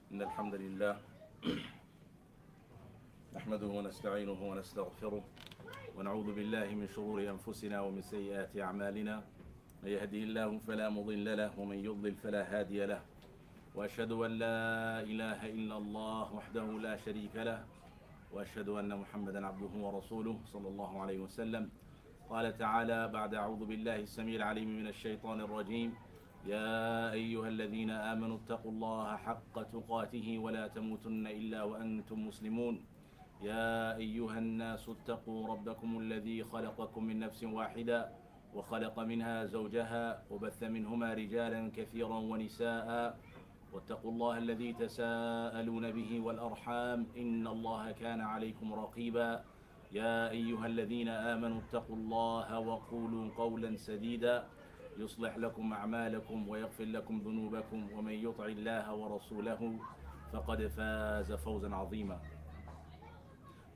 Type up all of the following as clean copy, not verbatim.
إن الحمد لله نحمده ونستعينه ونستغفره ونعوذ بالله من شرور أنفسنا ومن سيئات أعمالنا من يهده الله فلا مضل له ومن يضلل فلا هادي له وأشهد أن لا إله إلا الله وحده لا شريك له وأشهد أن محمدا عبده ورسوله صلى الله عليه وسلم. قال تعالى بعد أعوذ بالله السميع العليم من الشيطان الرجيم: يا أيها الذين آمنوا اتقوا الله حق تقاته ولا تموتن إلا وأنتم مسلمون. يا أيها الناس اتقوا ربكم الذي خلقكم من نفس واحدة وخلق منها زوجها وبث منهما رجالا كثيرا ونساء واتقوا الله الذي تساءلون به والأرحام إن الله كان عليكم رقيبا. يا أيها الذين آمنوا اتقوا الله وقولوا قولا سديدا يصلح لكم أعمالكم ويغفر لكم ذنوبكم ومن يطع الله ورسوله فقد فاز فوزا عظيما.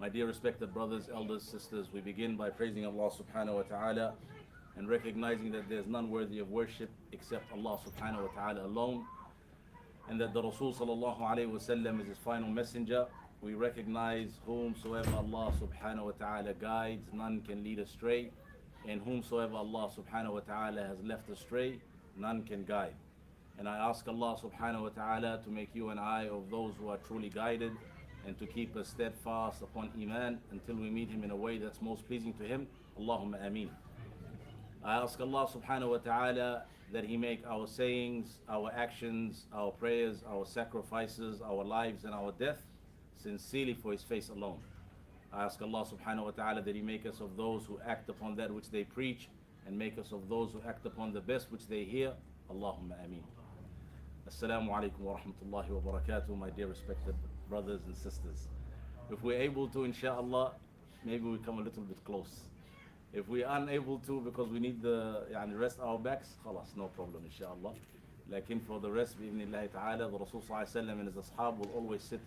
My dear respected brothers, elders, sisters, we begin by praising Allah subhanahu wa ta'ala and recognizing that there is none worthy of worship except Allah subhanahu wa ta'ala alone, and that the Rasul sallallahu alayhi wa sallam is his final messenger. We recognize whomsoever Allah subhanahu wa ta'ala guides, none can lead astray, and whomsoever Allah subhanahu wa ta'ala has left astray, none can guide. And I ask Allah subhanahu wa ta'ala to make you and I of those who are truly guided, and to keep us steadfast upon Iman until we meet Him in a way that's most pleasing to Him. Allahumma ameen. I ask Allah subhanahu wa ta'ala that He make our sayings, our actions, our prayers, our sacrifices, our lives and our death sincerely for His face alone. I ask Allah subhanahu wa ta'ala that He make us of those who act upon that which they preach, and make us of those who act upon the best which they hear. Allahumma ameen. Assalamu alaikum wa rahmatullahi wa barakatuh, my dear respected brothers and sisters. If we're able to, inshallah, maybe we come a little bit close. If we're unable to because we need the rest our backs, khalas, no problem, inshallah. Lakin for the rest, bi'idhnillahi ta'ala, the Rasul sallallahu alayhi wa sallam and his ashab will always sit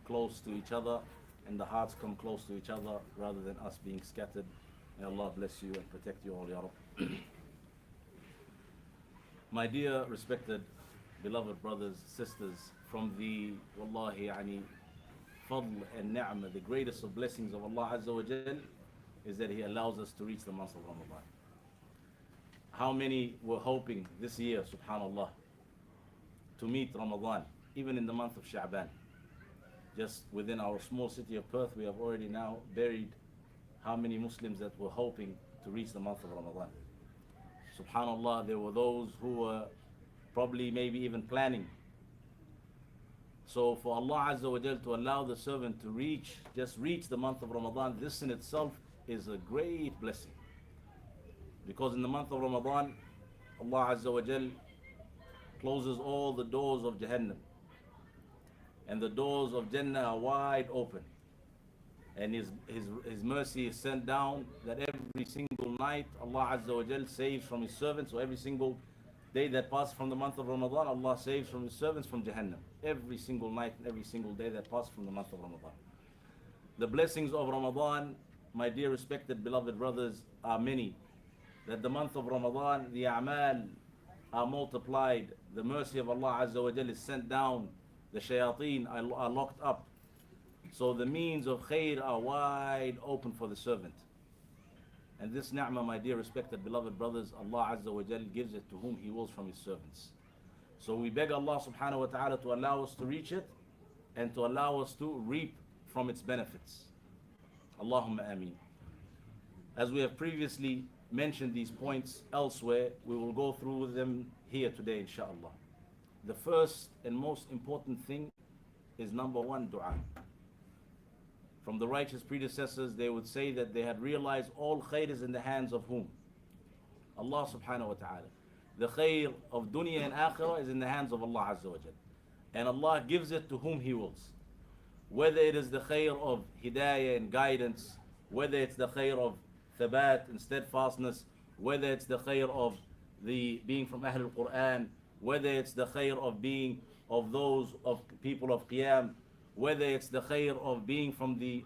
close to each other, and the hearts come close to each other rather than us being scattered. May Allah bless you and protect you all, Ya Rabb. My dear respected beloved brothers, sisters, from the wallahi fadl and ni'mah, the greatest of blessings of Allah Azza wa Jal is that He allows us to reach the month of Ramadan. How many were hoping this year, subhanallah, to meet Ramadan, even in the month of Sha'ban? Just within our small city of Perth, we have already now buried how many Muslims that were hoping to reach the month of Ramadan. Subhanallah, there were those who were probably maybe even planning. So for Allah Azza wa Jal to allow the servant to just reach the month of Ramadan, this in itself is a great blessing. Because in the month of Ramadan, Allah Azza wa Jal closes all the doors of Jahannam, and the doors of Jannah are wide open, and His mercy is sent down, that every single night Allah Azza wa Jal saves from His servants. So every single day that passes from the month of Ramadan, Allah saves from His servants from Jahannam. Every single night and every single day that passes from the month of Ramadan. The blessings of Ramadan, my dear respected beloved brothers, are many. That the month of Ramadan, the a'mal are multiplied, the mercy of Allah Azza wa Jal is sent down, the shayateen are locked up. So the means of khair are wide open for the servant. And this ni'mah, my dear respected beloved brothers, Allah Azza wa Jal gives it to whom He wills from His servants. So we beg Allah subhanahu wa ta'ala to allow us to reach it, and to allow us to reap from its benefits. Allahumma ameen. As we have previously mentioned these points elsewhere, we will go through them here today, inshallah. The first and most important thing is number one, dua. From the righteous predecessors, they would say that they had realized all khair is in the hands of whom? Allah subhanahu wa ta'ala. The khair of dunya and akhirah is in the hands of Allah Azza wa Jal. And Allah gives it to whom He wills. Whether it is the khair of hidayah and guidance, whether it's the khair of thabat and steadfastness, whether it's the khair of the being from Ahlul Quran, whether it's the khair of being of those of people of Qiyam, whether it's the khair of being from the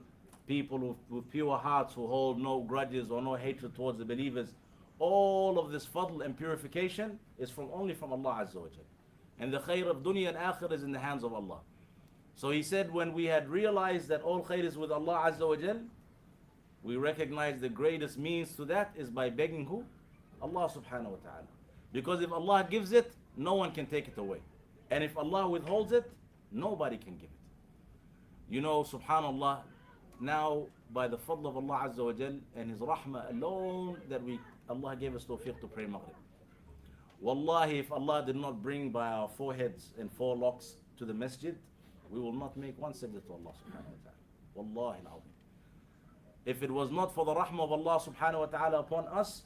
people with pure hearts who hold no grudges or no hatred towards the believers, all of this fadl and purification is only from Allah Azza wa Jal. And the khair of dunya and akhirah is in the hands of Allah. So he said, when we had realized that all khair is with Allah Azza wa Jal, we recognize the greatest means to that is by begging who? Allah subhanahu wa ta'ala. Because if Allah gives it, no one can take it away. And if Allah withholds it, nobody can give it. You know, subhanallah, now by the fadl of Allah Azza wa Jal and His rahmah alone, that Allah gave us tawfiq to pray Maghrib. Wallahi, if Allah did not bring by our foreheads and forelocks to the masjid, we will not make one sajda to Allah subhanahu wa ta'ala. Wallahi al-azim. If it was not for the rahmah of Allah subhanahu wa ta'ala upon us,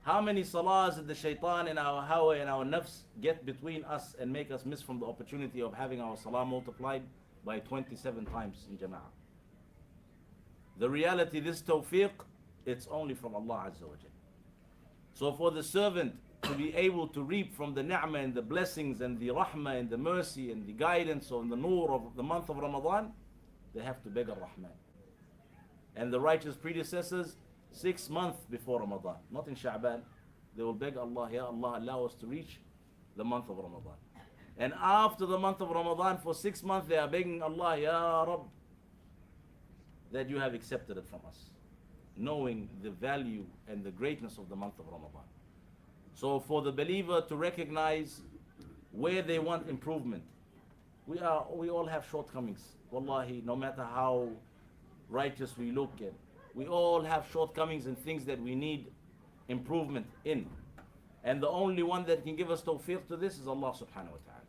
how many salahs did the shaitan and our hawa and our nafs get between us and make us miss from the opportunity of having our salah multiplied by 27 times in jama'ah? The reality, this tawfiq, it's only from Allah Azza wa Jal. So for the servant to be able to reap from the ni'mah and the blessings and the rahmah and the mercy and the guidance and the nur of the month of Ramadan, they have to beg ar-Rahman. And the righteous predecessors, 6 months before Ramadan, not in Sha'ban, they will beg Allah, Ya Allah, allow us to reach the month of Ramadan. And after the month of Ramadan, for 6 months, they are begging Allah, Ya Rabb, that you have accepted it from us, knowing the value and the greatness of the month of Ramadan. So for the believer to recognize where they want improvement, we all have shortcomings. Wallahi, no matter how righteous we look at, we all have shortcomings and things that we need improvement in. And the only one that can give us tawfiq to this is Allah subhanahu wa ta'ala.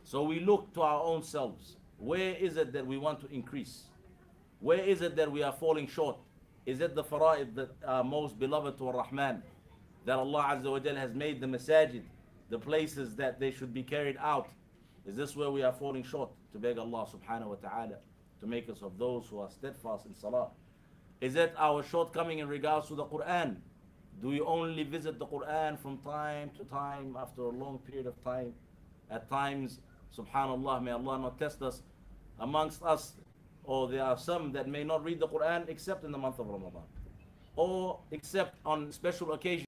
So we look to our own selves. Where is it that we want to increase? Where is it that we are falling short? Is it the fara'id that are most beloved to Ar-Rahman, that Allah Azza wa Jal has made the masajid, the places that they should be carried out? Is this where we are falling short? To beg Allah subhanahu wa ta'ala to make us of those who are steadfast in salah. Is it our shortcoming in regards to the Quran? Do we only visit the Quran from time to time after a long period of time? At times, subhanallah, may Allah not test us amongst us, or there are some that may not read the Quran except in the month of Ramadan, or except on special occasions.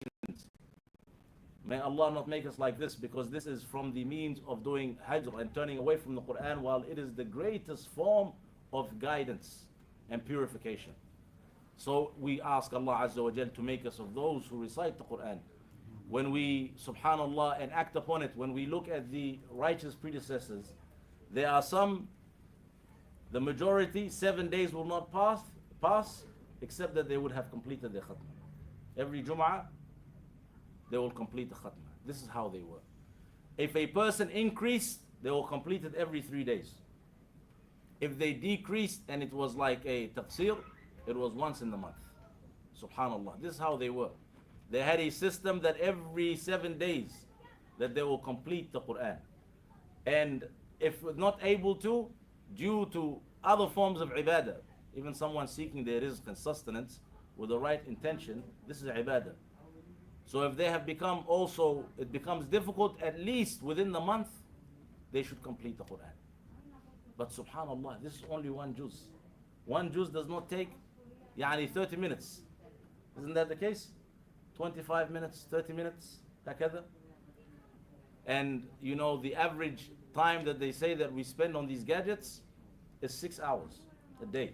May Allah not make us like this, because this is from the means of doing hajr and turning away from the Quran, while it is the greatest form of guidance and purification. So we ask Allah Azza wa Jal to make us of those who recite the Quran. When we, subhanallah, and act upon it, when we look at the righteous predecessors, there are some, the majority, 7 days will not pass except that they would have completed their khatmah. Every Jum'ah, they will complete the khatmah. This is how they were. If a person increased, they will complete it every 3 days. If they decreased and it was like a taqsir, it was once in the month. Subhanallah. This is how they were. They had a system that every 7 days that they will complete the Quran. And if not able to, due to other forms of ibadah, even someone seeking their rizq and sustenance with the right intention, this is ibadah. So if they have become also, it becomes difficult, at least within the month, they should complete the Quran. But subhanallah, this is only one juz. One juz does not take 30 minutes. Isn't that the case? 25 minutes, 30 minutes, hakada. And you know, the average time that they say that we spend on these gadgets is 6 hours a day.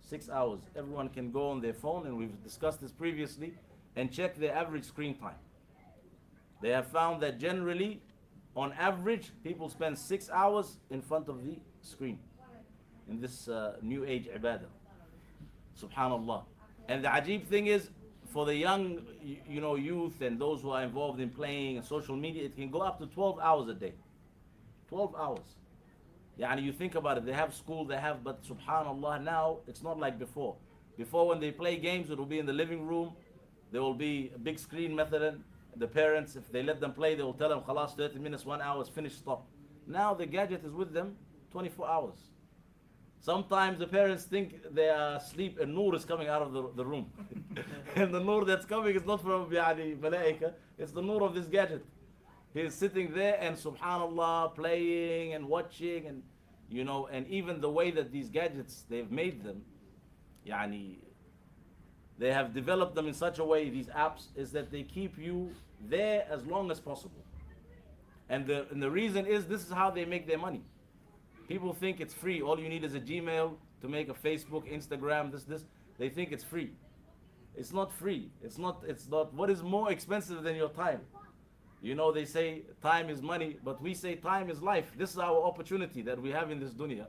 6 hours. Everyone can go on their phone, and we've discussed this previously, and check their average screen time. They have found that generally, on average, people spend 6 hours in front of the screen in this new age ibadah. Subhanallah. And the ajib thing is, for the young, youth and those who are involved in playing and social media, it can go up to 12 hours a day. 12 hours. You think about it, they have school, but subhanallah, now it's not like before. Before, when they play games, it will be in the living room. There will be a big screen method. The parents, if they let them play, they will tell them, khalas, 30 minutes, 1 hour is finished, stop. Now the gadget is with them 24 hours. Sometimes the parents think they are asleep and nur is coming out of the room. And the nur that's coming is not from malaika, it's the nur of this gadget. He is sitting there and subhanallah, playing and watching, and and even the way that these gadgets, they've made them, they have developed them in such a way, these apps, is that they keep you there as long as possible. And the reason is, this is how they make their money. People think it's free. All you need is a Gmail to make a Facebook, Instagram, this. They think it's free. It's not free. It's not. What is more expensive than your time? You know, they say time is money, but we say time is life. This is our opportunity that we have in this dunya.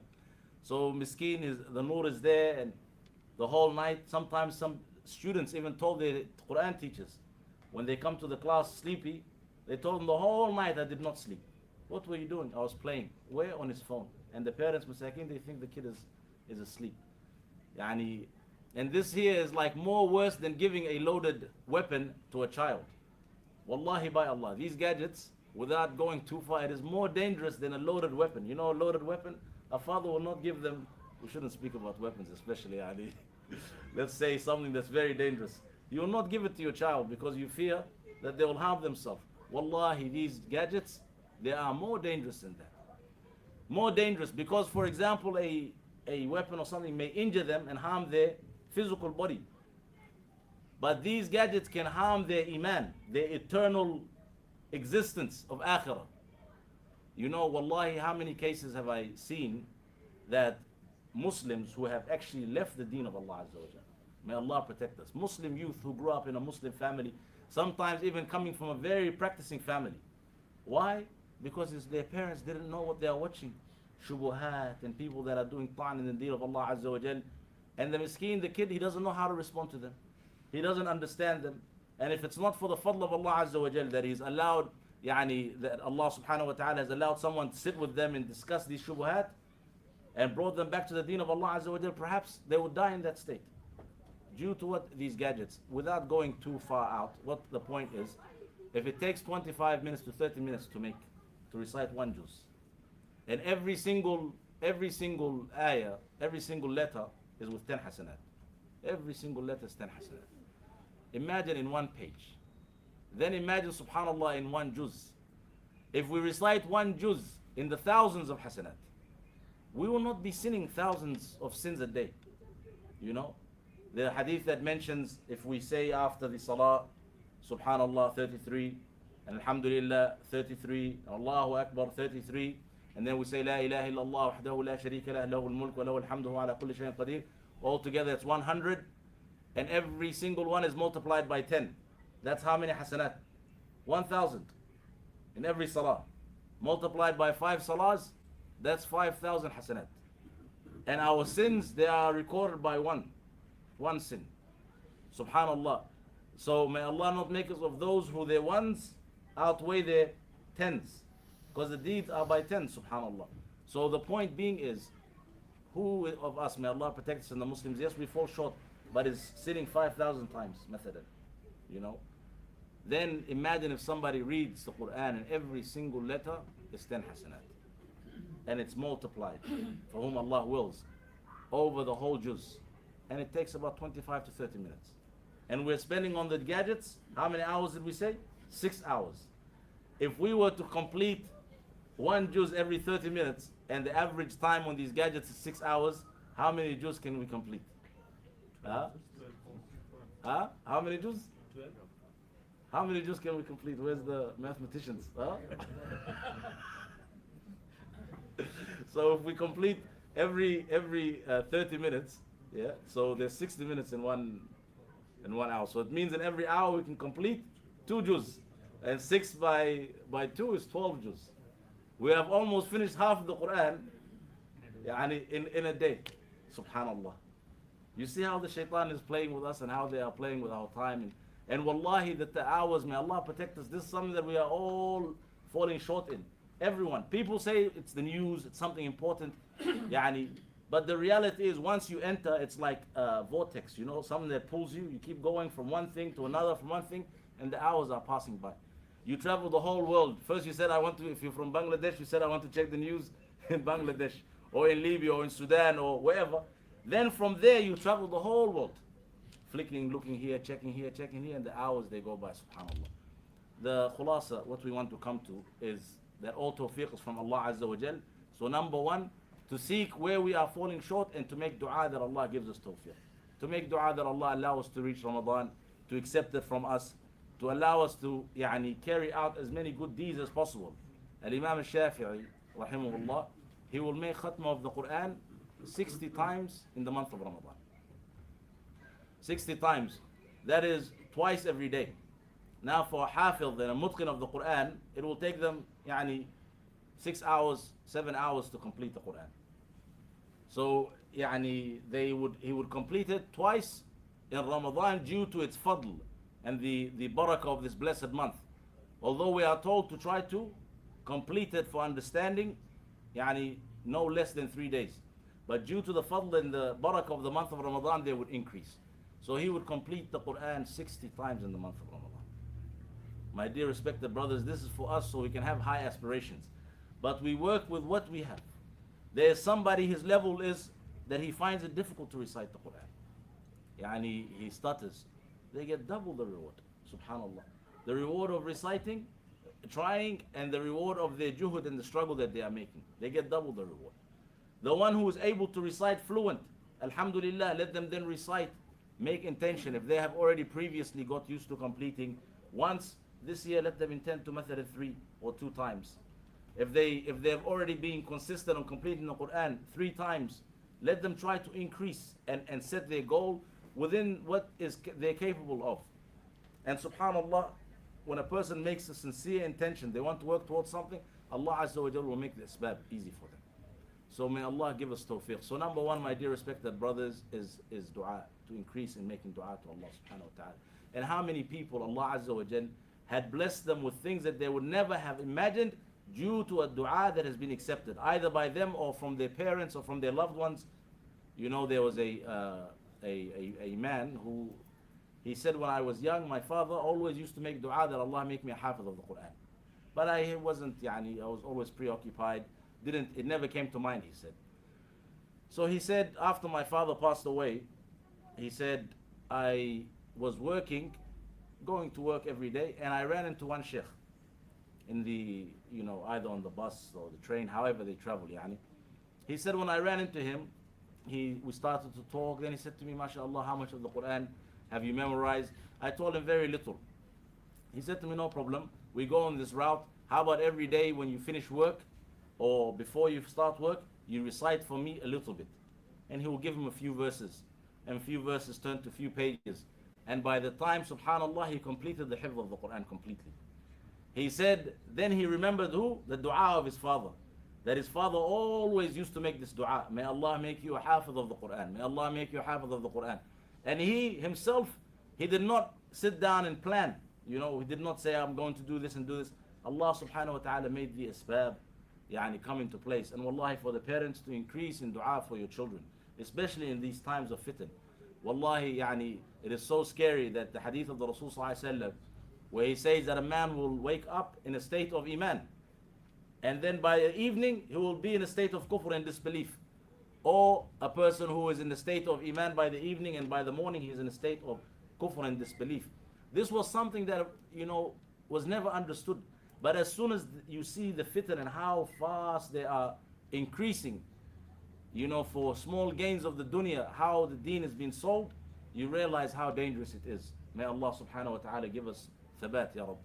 So miskeen, the nur is there, and the whole night. Sometimes some students even told their Quran teachers, when they come to the class sleepy, they told them the whole night I did not sleep. What were you doing? I was playing. Where? On his phone. And the parents, masakin, they think the kid is asleep. Yani, and this here is like more worse than giving a loaded weapon to a child. Wallahi by Allah, these gadgets, without going too far, it is more dangerous than a loaded weapon. You know, a loaded weapon, a father will not give them. We shouldn't speak about weapons, especially Ali. Let's say something that's very dangerous. You will not give it to your child because you fear that they will harm themselves. Wallahi, these gadgets, they are more dangerous than that. More dangerous because, for example, a weapon or something may injure them and harm their physical body. But these gadgets can harm their iman, their eternal existence of akhirah. You know, wallahi, how many cases have I seen that Muslims who have actually left the deen of Allah Azza wa Jal. May Allah protect us. Muslim youth who grew up in a Muslim family, sometimes even coming from a very practicing family. Why? Because their parents didn't know what they are watching. Shubuhat and people that are doing ta'an in the deen of Allah Azza wa Jal. And the miskeen, the kid, he doesn't know how to respond to them. He doesn't understand them. And if it's not for the fadl of Allah Azza wa Jal that He's allowed, that Allah subhanahu wa ta'ala has allowed someone to sit with them and discuss these shubuhat and brought them back to the deen of Allah Azza wa Jal, perhaps they would die in that state. Due to what? These gadgets. Without going too far out, what the point is, if it takes 25 minutes to 30 minutes to recite one juz, and every single ayah, every single letter is with 10 hasanat. Every single letter is 10 hasanat. Imagine in one page. Then imagine, subhanallah, in one juz. If we recite one juz in the thousands of hasanat, we will not be sinning thousands of sins a day. You know? The hadith that mentions if we say after the salah, subhanallah 33, and alhamdulillah 33, and Allahu Akbar 33, and then we say la ilaha illallah wahdahu la sharika lah, lahul mulk wa lahul hamdu wa ala kulli shay'in qadir. Altogether it's 100, and every single one is multiplied by 10. That's how many hasanat? 1,000 in every salah. Multiplied by 5 salahs, that's 5,000 hasanat. And our sins, they are recorded by one sin. Subhanallah. So may Allah not make us of those who their ones outweigh their tens, because the deeds are by 10, subhanallah. So the point being is, who of us, may Allah protect us and the Muslims, yes, we fall short, but is sitting 5,000 times, mathalan, you know. Then imagine if somebody reads the Quran and every single letter is 10 hasanat. And it's multiplied, for whom Allah wills, over the whole juz. And it takes about 25 to 30 minutes. And we're spending on the gadgets, how many hours did we say? 6 hours. If we were to complete one juz every 30 minutes, and the average time on these gadgets is 6 hours, how many juz can we complete? How many juz? How many juz can we complete? Where's the mathematicians? So if we complete every 30 minutes, yeah, so there's 60 minutes in one hour. So it means in every hour we can complete 2 juz, and 6 by 2 is 12 juz. We have almost finished half of the Quran in a day. Subhanallah. You see how the shaitan is playing with us and how they are playing with our time. And wallahi, that the hours, may Allah protect us, this is something that we are all falling short in. Everyone. People say it's the news, it's something important. But the reality is, once you enter, it's like a vortex, you know, something that pulls you. You keep going from one thing to another, from one thing, and the hours are passing by. You travel the whole world. First you said, if you're from Bangladesh, you said, I want to check the news in Bangladesh, or in Libya, or in Sudan, or wherever. Then from there, you travel the whole world. Flicking, looking here, checking here, and the hours, they go by, subhanAllah. The khulasa, what we want to come to, is that all tawfiq is from Allah Azza wa Jal. So number one, to seek where we are falling short, and to make dua that Allah gives us tawfiq. To make dua that Allah allow us to reach Ramadan, to accept it from us, to allow us to carry out as many good deeds as possible. Al-Imam al-Shafi'i, rahimahullah, he will make khatma of the Quran 60 times in the month of Ramadan. 60 times. That is twice every day. Now for a hafiz and a mutqin of the Quran, it will take them 6 hours, 7 hours to complete the Quran. So he would complete it twice in Ramadan due to its fadl and the barakah of this blessed month. Although we are told to try to complete it for understanding, no less than 3 days. But due to the fadl and the barakah of the month of Ramadan, they would increase. So he would complete the Quran 60 times in the month of Ramadan. My dear respected brothers, this is for us so we can have high aspirations. But we work with what we have. There is somebody, his level is that he finds it difficult to recite the Quran. He stutters. They get double the reward. Subhanallah. The reward of reciting, trying, and the reward of their juhud and the struggle that they are making. They get double the reward. The one who is able to recite fluent, alhamdulillah, let them then recite. Make intention. If they have already previously got used to completing once, this year let them intend to method it 3 or 2 times. If they have already been consistent on completing the Quran 3 times, let them try to increase and set their goal within what they're capable of. And subhanallah, when a person makes a sincere intention, they want to work towards something, Allah Azza wa Jalla will make the asbab easy for them. So may Allah give us tawfiq. So number one, my dear respected brothers, is dua, to increase in making dua to Allah subhanahu wa ta'ala. And how many people Allah Azza wa Jalla had blessed them with things that they would never have imagined due to a dua that has been accepted, either by them or from their parents or from their loved ones. There was a man who, he said, when I was young, my father always used to make dua that Allah make me a hafiz of the Quran. But I wasn't, I was always preoccupied. It never came to mind, he said. So he said, after my father passed away, he said, I was going to work every day, and I ran into one sheikh in the, either on the bus or the train, however they travel, He said, when I ran into him, we started to talk. Then he said to me, MashaAllah, how much of the Quran have you memorized? I told him very little. He said to me, no problem. We go on this route. How about every day when you finish work or before you start work, you recite for me a little bit. And he will give him a few verses. And a few verses turn to a few pages. And by the time, subhanallah, he completed the hifz of the Quran completely. He said, then he remembered who? The dua of his father. That his father always used to make this dua. May Allah make you a hafiz of the Quran. May Allah make you a hafiz of the Quran. And he himself, he did not sit down and plan. He did not say, I'm going to do this and do this. Allah subhanahu wa ta'ala made the asbab come into place. And wallahi, for the parents to increase in dua for your children, especially in these times of fitn. Wallahi, it is so scary that the hadith of the Rasul sallallahu alaihi wasallam, where he says that a man will wake up in a state of iman, and then by the evening he will be in a state of kufr and disbelief. Or a person who is in the state of iman by the evening, and by the morning he is in a state of kufr and disbelief. This was something that was never understood. But as soon as you see the fitn and how fast they are increasing, for small gains of the dunya, how the deen is being sold, you realize how dangerous it is. May Allah subhanahu wa ta'ala give us thabat, ya Rabb.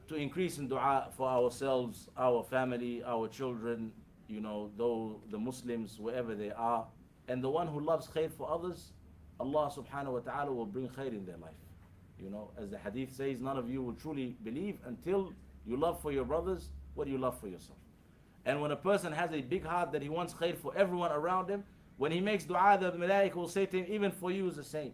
To increase in dua for ourselves, our family, our children, though the Muslims, wherever they are. And the one who loves khair for others, Allah subhanahu wa ta'ala will bring khair in their life. As the hadith says, none of you will truly believe until you love for your brothers what you love for yourself. And when a person has a big heart that he wants khair for everyone around him, when he makes dua, the malaika will say to him, even for you is the same.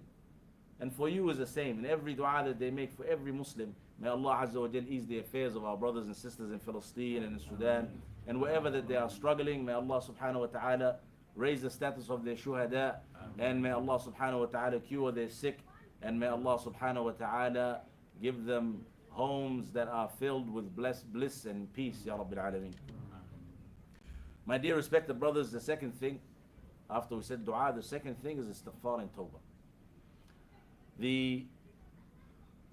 And for you is the same. And every dua that they make for every Muslim, may Allah Azza wa Jal ease the affairs of our brothers and sisters in Palestine and in Sudan, and wherever that they are struggling. May Allah subhanahu wa ta'ala raise the status of their shuhada, and may Allah subhanahu wa ta'ala cure their sick, and may Allah subhanahu wa ta'ala give them homes that are filled with bliss and peace, Ya Rabbil Alameen. My dear respected brothers, the second thing, after we said dua, the second thing is istighfar and tawbah.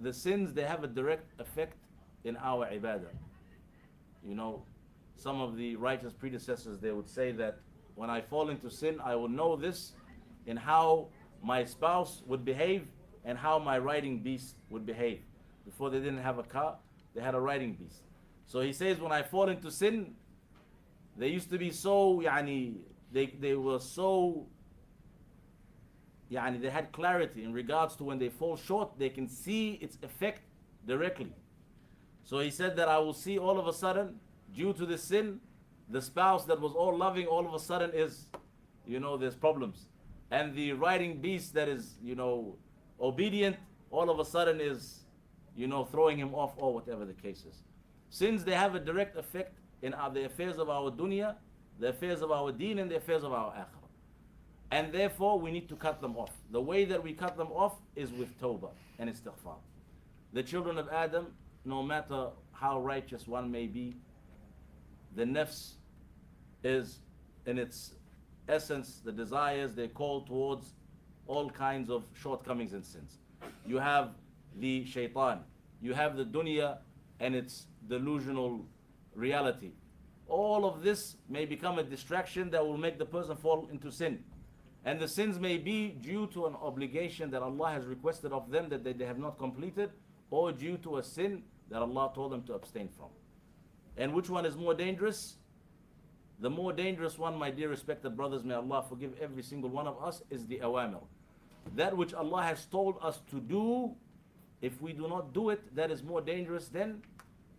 The sins, they have a direct effect in our ibadah. Some of the righteous predecessors, they would say that when I fall into sin, I will know this in how my spouse would behave and how my riding beast would behave. Before they didn't have a car, they had a riding beast. So he says, when I fall into sin, They used to be so, they were so, they had clarity in regards to when they fall short, they can see its effect directly. So he said that I will see all of a sudden, due to the sin, the spouse that was all loving, all of a sudden is, there's problems. And the riding beast that is, obedient, all of a sudden is, throwing him off, or whatever the case is. Sins, they have a direct effect in the affairs of our dunya, the affairs of our deen, and the affairs of our akhirah. And therefore, we need to cut them off. The way that we cut them off is with tawbah and istighfar. The children of Adam, no matter how righteous one may be, the nafs is, in its essence, the desires, they call towards all kinds of shortcomings and sins. You have the shaitan, you have the dunya and its delusional reality. All of this may become a distraction that will make the person fall into sin. And the sins may be due to an obligation that Allah has requested of them that they have not completed, or due to a sin that Allah told them to abstain from. And which one is more dangerous? The more dangerous one, my dear respected brothers, may Allah forgive every single one of us, is the awamir. That which Allah has told us to do, if we do not do it, that is more dangerous than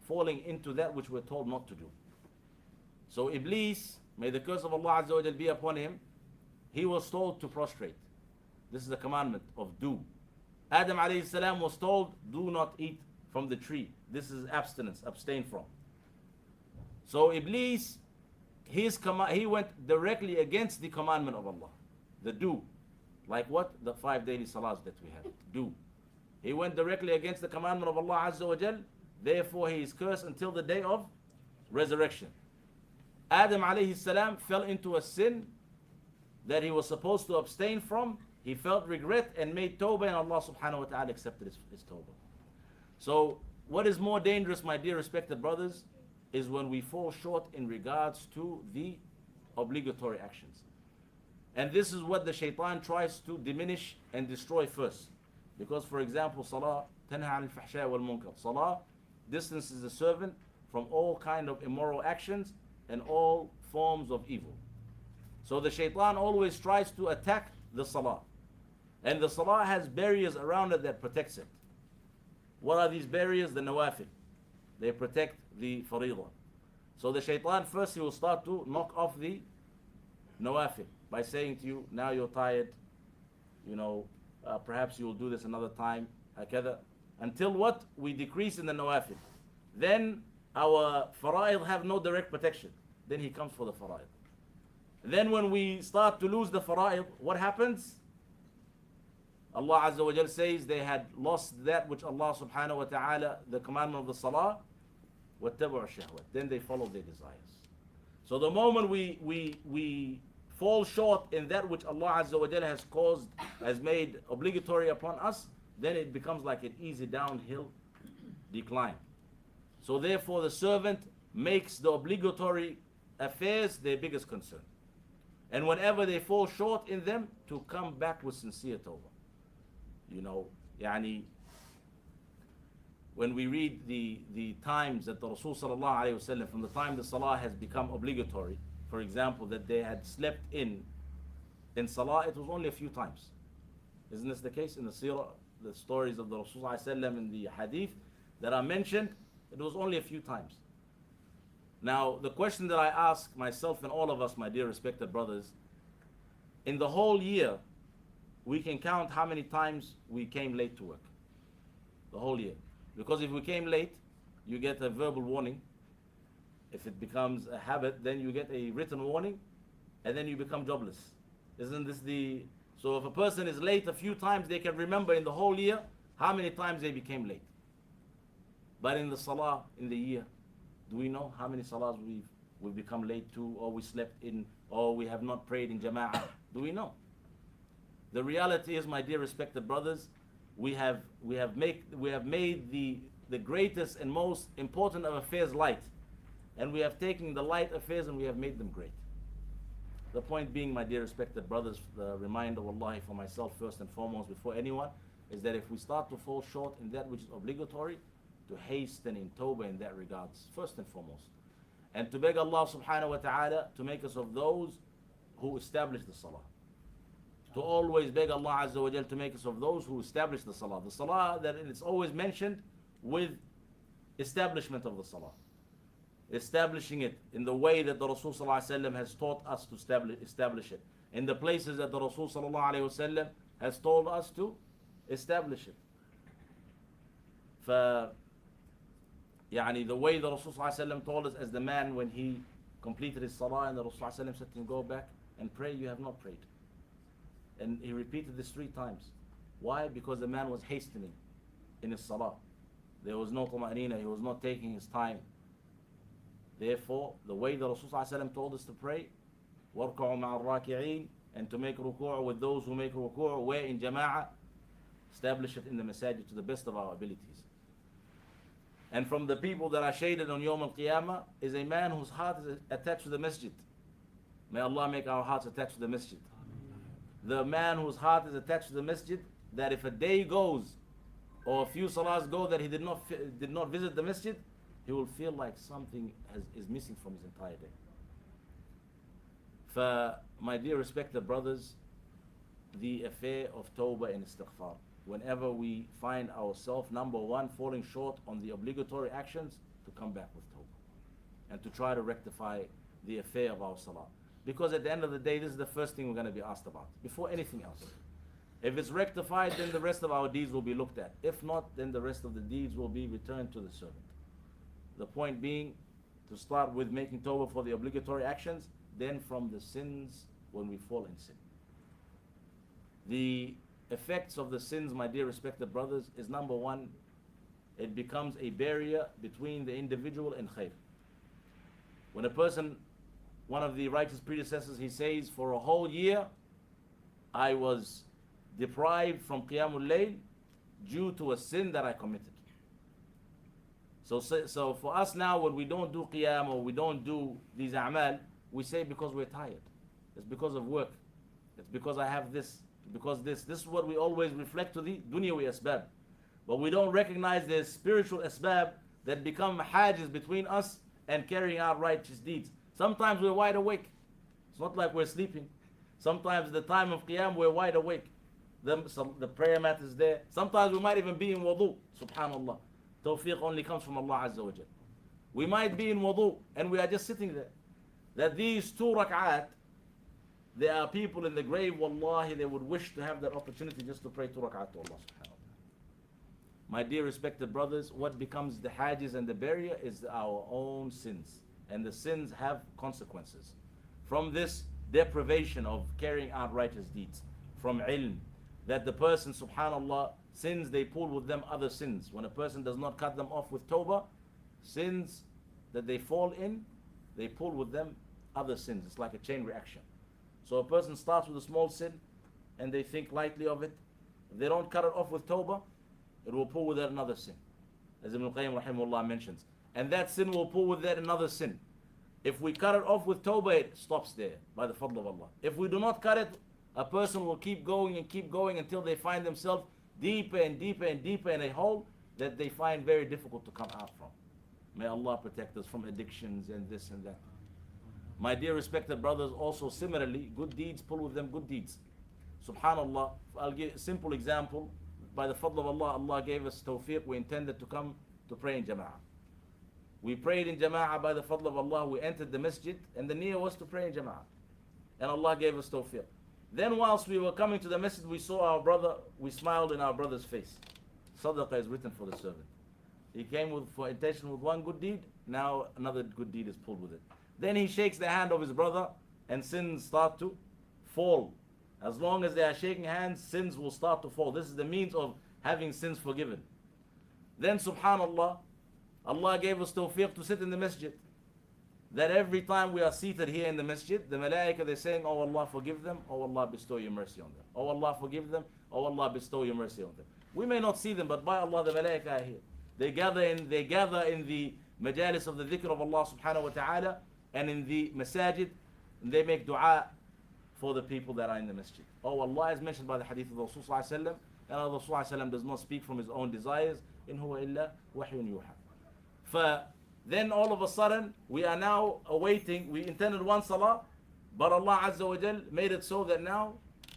falling into that which we're told not to do. So Iblis, may the curse of Allah Azza wa Jal be upon him, he was told to prostrate. This is the commandment of do. Adam alayhi salam was told, do not eat from the tree. This is abstinence, abstain from. So Iblis, he went directly against the commandment of Allah, the do. Like what? The 5 daily salahs that we have. Do. He went directly against the commandment of Allah Azza wa Jal. Therefore, he is cursed until the day of resurrection. Adam alayhi salam fell into a sin that he was supposed to abstain from. He felt regret and made tawbah, and Allah subhanahu wa ta'ala accepted his tawbah. So, what is more dangerous, my dear respected brothers, is when we fall short in regards to the obligatory actions. And this is what the shaitan tries to diminish and destroy first. Because, for example, salah, tanha al-fahsha wal-munkar. Salah distances the servant from all kind of immoral actions and all forms of evil. So the shaitan always tries to attack the salah. And the salah has barriers around it that protects it. What are these barriers? The nawafil. They protect the faridah. So the shaitan first, he will start to knock off the nawafil by saying to you, now you're tired, perhaps you will do this another time, until what? We decrease in the nawafil. Then our fara'id have no direct protection. Then he comes for the fara'id. Then when we start to lose the fara'id, what happens? Allah Azza wa Jal says they had lost that which Allah subhanahu wa ta'ala, the commandment of the salah, وَاتَّبَعُوا الشَّهْوَةِ. Then they follow their desires. So the moment we fall short in that which Allah Azza wa Jal has made obligatory upon us, then it becomes like an easy downhill decline. So therefore the servant makes the obligatory affairs their biggest concern. And whenever they fall short in them, to come back with sincere tawbah. When we read the times that the Rasul sallallahu alayhi wa sallam, from the time the salah has become obligatory, for example, that they had slept in salah, it was only a few times. Isn't this the case in the seerah, the stories of the Rasul sallallahu alayhi wa sallam in the hadith that are mentioned? It was only a few times. Now, the question that I ask myself and all of us, my dear respected brothers, in the whole year, we can count how many times we came late to work. The whole year. Because if we came late, you get a verbal warning. If it becomes a habit, then you get a written warning, and then you become jobless. Isn't this the... So if a person is late a few times, they can remember in the whole year how many times they became late. But in the salah, in the year, do we know how many salahs we've become late to, or we slept in, or we have not prayed in jama'ah? Do we know? The reality is, my dear respected brothers, we have made the greatest and most important of affairs light, and we have taken the light affairs and we have made them great. The point being, my dear respected brothers, the reminder, wallahi, for myself first and foremost, before anyone, is that if we start to fall short in that which is obligatory, to hasten in tawbah in that regards, first and foremost. And to beg Allah subhanahu wa ta'ala to make us of those who establish the salah. To always beg Allah Azza wa Jal to make us of those who establish the salah. The salah that it's always mentioned with establishment of the salah. Establishing it in the way that the Rasul sallallahu alaihi wasallam has taught us to establish it. In the places that the Rasul sallallahu alaihi wasallam has told us to establish it. يعني the way the Rasul sallallahu alaihi wasallam told us, as the man when he completed his salah and the Rasul sallallahu alaihi wasallam said to him, go back and pray, you have not prayed. And he repeated this 3 times. Why? Because the man was hastening in his salah. There was no tuma'nina, he was not taking his time. Therefore, the way the Rasul sallallahu alaihi wasallam told us to pray, وَارْكَعُوا مَعَ الرَّاكِعِينَ, and to make ruku' with those who make ruku', where in jama'ah, establish it in the masajid to the best of our abilities. And from the people that are shaded on Yawm al-Qiyamah is a man whose heart is attached to the masjid. May Allah make our hearts attached to the masjid. The man whose heart is attached to the masjid, that if a day goes or a few salahs go that he did not visit the masjid, he will feel like something is missing from his entire day. For my dear respected brothers, the affair of tawbah and istighfar, whenever we find ourselves, number one, falling short on the obligatory actions, to come back with tawbah and to try to rectify the affair of our salah. Because at the end of the day, this is the first thing we're going to be asked about, before anything else. If it's rectified, then the rest of our deeds will be looked at. If not, then the rest of the deeds will be returned to the servant. The point being, to start with making tawbah for the obligatory actions, then from the sins when we fall in sin. The effects of the sins, my dear respected brothers, is number one, it becomes a barrier between the individual and khair. When a person, one of the righteous predecessors, he says, for a whole year, I was deprived from Qiyamul Layl due to a sin that I committed. So for us now, when we don't do Qiyam or we don't do these a'mal, we say because we're tired. It's because of work. It's because I have this. Because this is what we always reflect to the dunyawi asbab. But we don't recognize the spiritual asbab that become hajiz between us and carrying out righteous deeds. Sometimes we're wide awake. It's not like we're sleeping. Sometimes at the time of Qiyam we're wide awake. The prayer mat is there. Sometimes we might even be in wudu. Subhanallah. Tawfiq only comes from Allah Azza wa Jal. We might be in wudu and we are just sitting there. That these 2 rak'at, there are people in the grave, wallahi, they would wish to have that opportunity just to pray 2 rak'at to Allah subhanahu wa ta'ala. My dear respected brothers, what becomes the hajiz and the barrier is our own sins. And the sins have consequences. From this deprivation of carrying out righteous deeds, from ilm, that the person, subhanallah, sins, they pull with them other sins. When a person does not cut them off with tawbah, sins that they fall in, they pull with them other sins. It's like a chain reaction. So a person starts with a small sin and they think lightly of it. If they don't cut it off with tawbah, it will pull with that another sin. As Ibn Qayyim rahimahullah mentions. And that sin will pull with that another sin. If we cut it off with tawbah, it stops there by the fadl of Allah. If we do not cut it, a person will keep going until they find themselves deeper and deeper and deeper in a hole that they find very difficult to come out from. May Allah protect us from addictions and this and that. My dear respected brothers, also similarly, good deeds pull with them good deeds. Subhanallah, I'll give a simple example. By the fadl of Allah, Allah gave us tawfiq. We intended to come to pray in jama'ah. We prayed in jama'ah by the fadl of Allah. We entered the masjid and the niyyah was to pray in jama'ah. And Allah gave us tawfiq. Then whilst we were coming to the masjid, we saw our brother, we smiled in our brother's face. Sadaqah is written for the servant. He came for intention with one good deed, now another good deed is pulled with it. Then he shakes the hand of his brother and sins start to fall. As long as they are shaking hands, sins will start to fall. This is the means of having sins forgiven. Then subhanallah, Allah gave us tawfiq to sit in the masjid. That every time we are seated here in the masjid, the malaika, they're saying, oh Allah forgive them, oh Allah bestow your mercy on them. Oh Allah forgive them, oh Allah bestow your mercy on them. We may not see them, but by Allah the malaika are here. They gather in the majalis of the dhikr of Allah subhanahu wa ta'ala and in the masajid, and they make dua for the people that are in the masjid. Oh Allah is mentioned by the hadith of the Rasul sallallahu alayhi wa sallam, and the Rasul sallallahu alayhi wa sallam does not speak from his own desires. In huwa illa wahyun yuha. Then all of a sudden, we are now awaiting, we intended one salah, but Allah Azza wa Jal made it so that now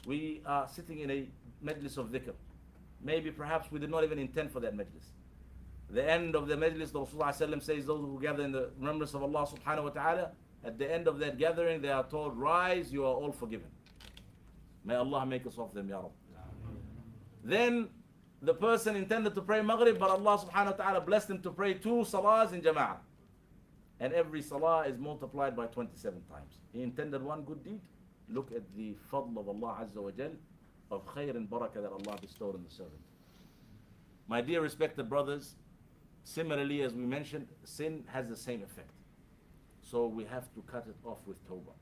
we are sitting in a majlis of dhikr. Maybe perhaps we did not even intend for that majlis. The end of the majlis, the Rasulullah says, those who gather in the remembrance of Allah subhanahu wa ta'ala, at the end of that gathering, they are told, rise, you are all forgiven. May Allah make us of them, Ya Rabb. Then the person intended to pray Maghrib, but Allah subhanahu wa ta'ala blessed him to pray 2 salahs in Jama'ah. And every salah is multiplied by 27 times. He intended one good deed. Look at the fadl of Allah Azza wa Jal, of khair and barakah that Allah bestowed on the servant. My dear respected brothers, similarly as we mentioned, sin has the same effect. So we have to cut it off with tawbah.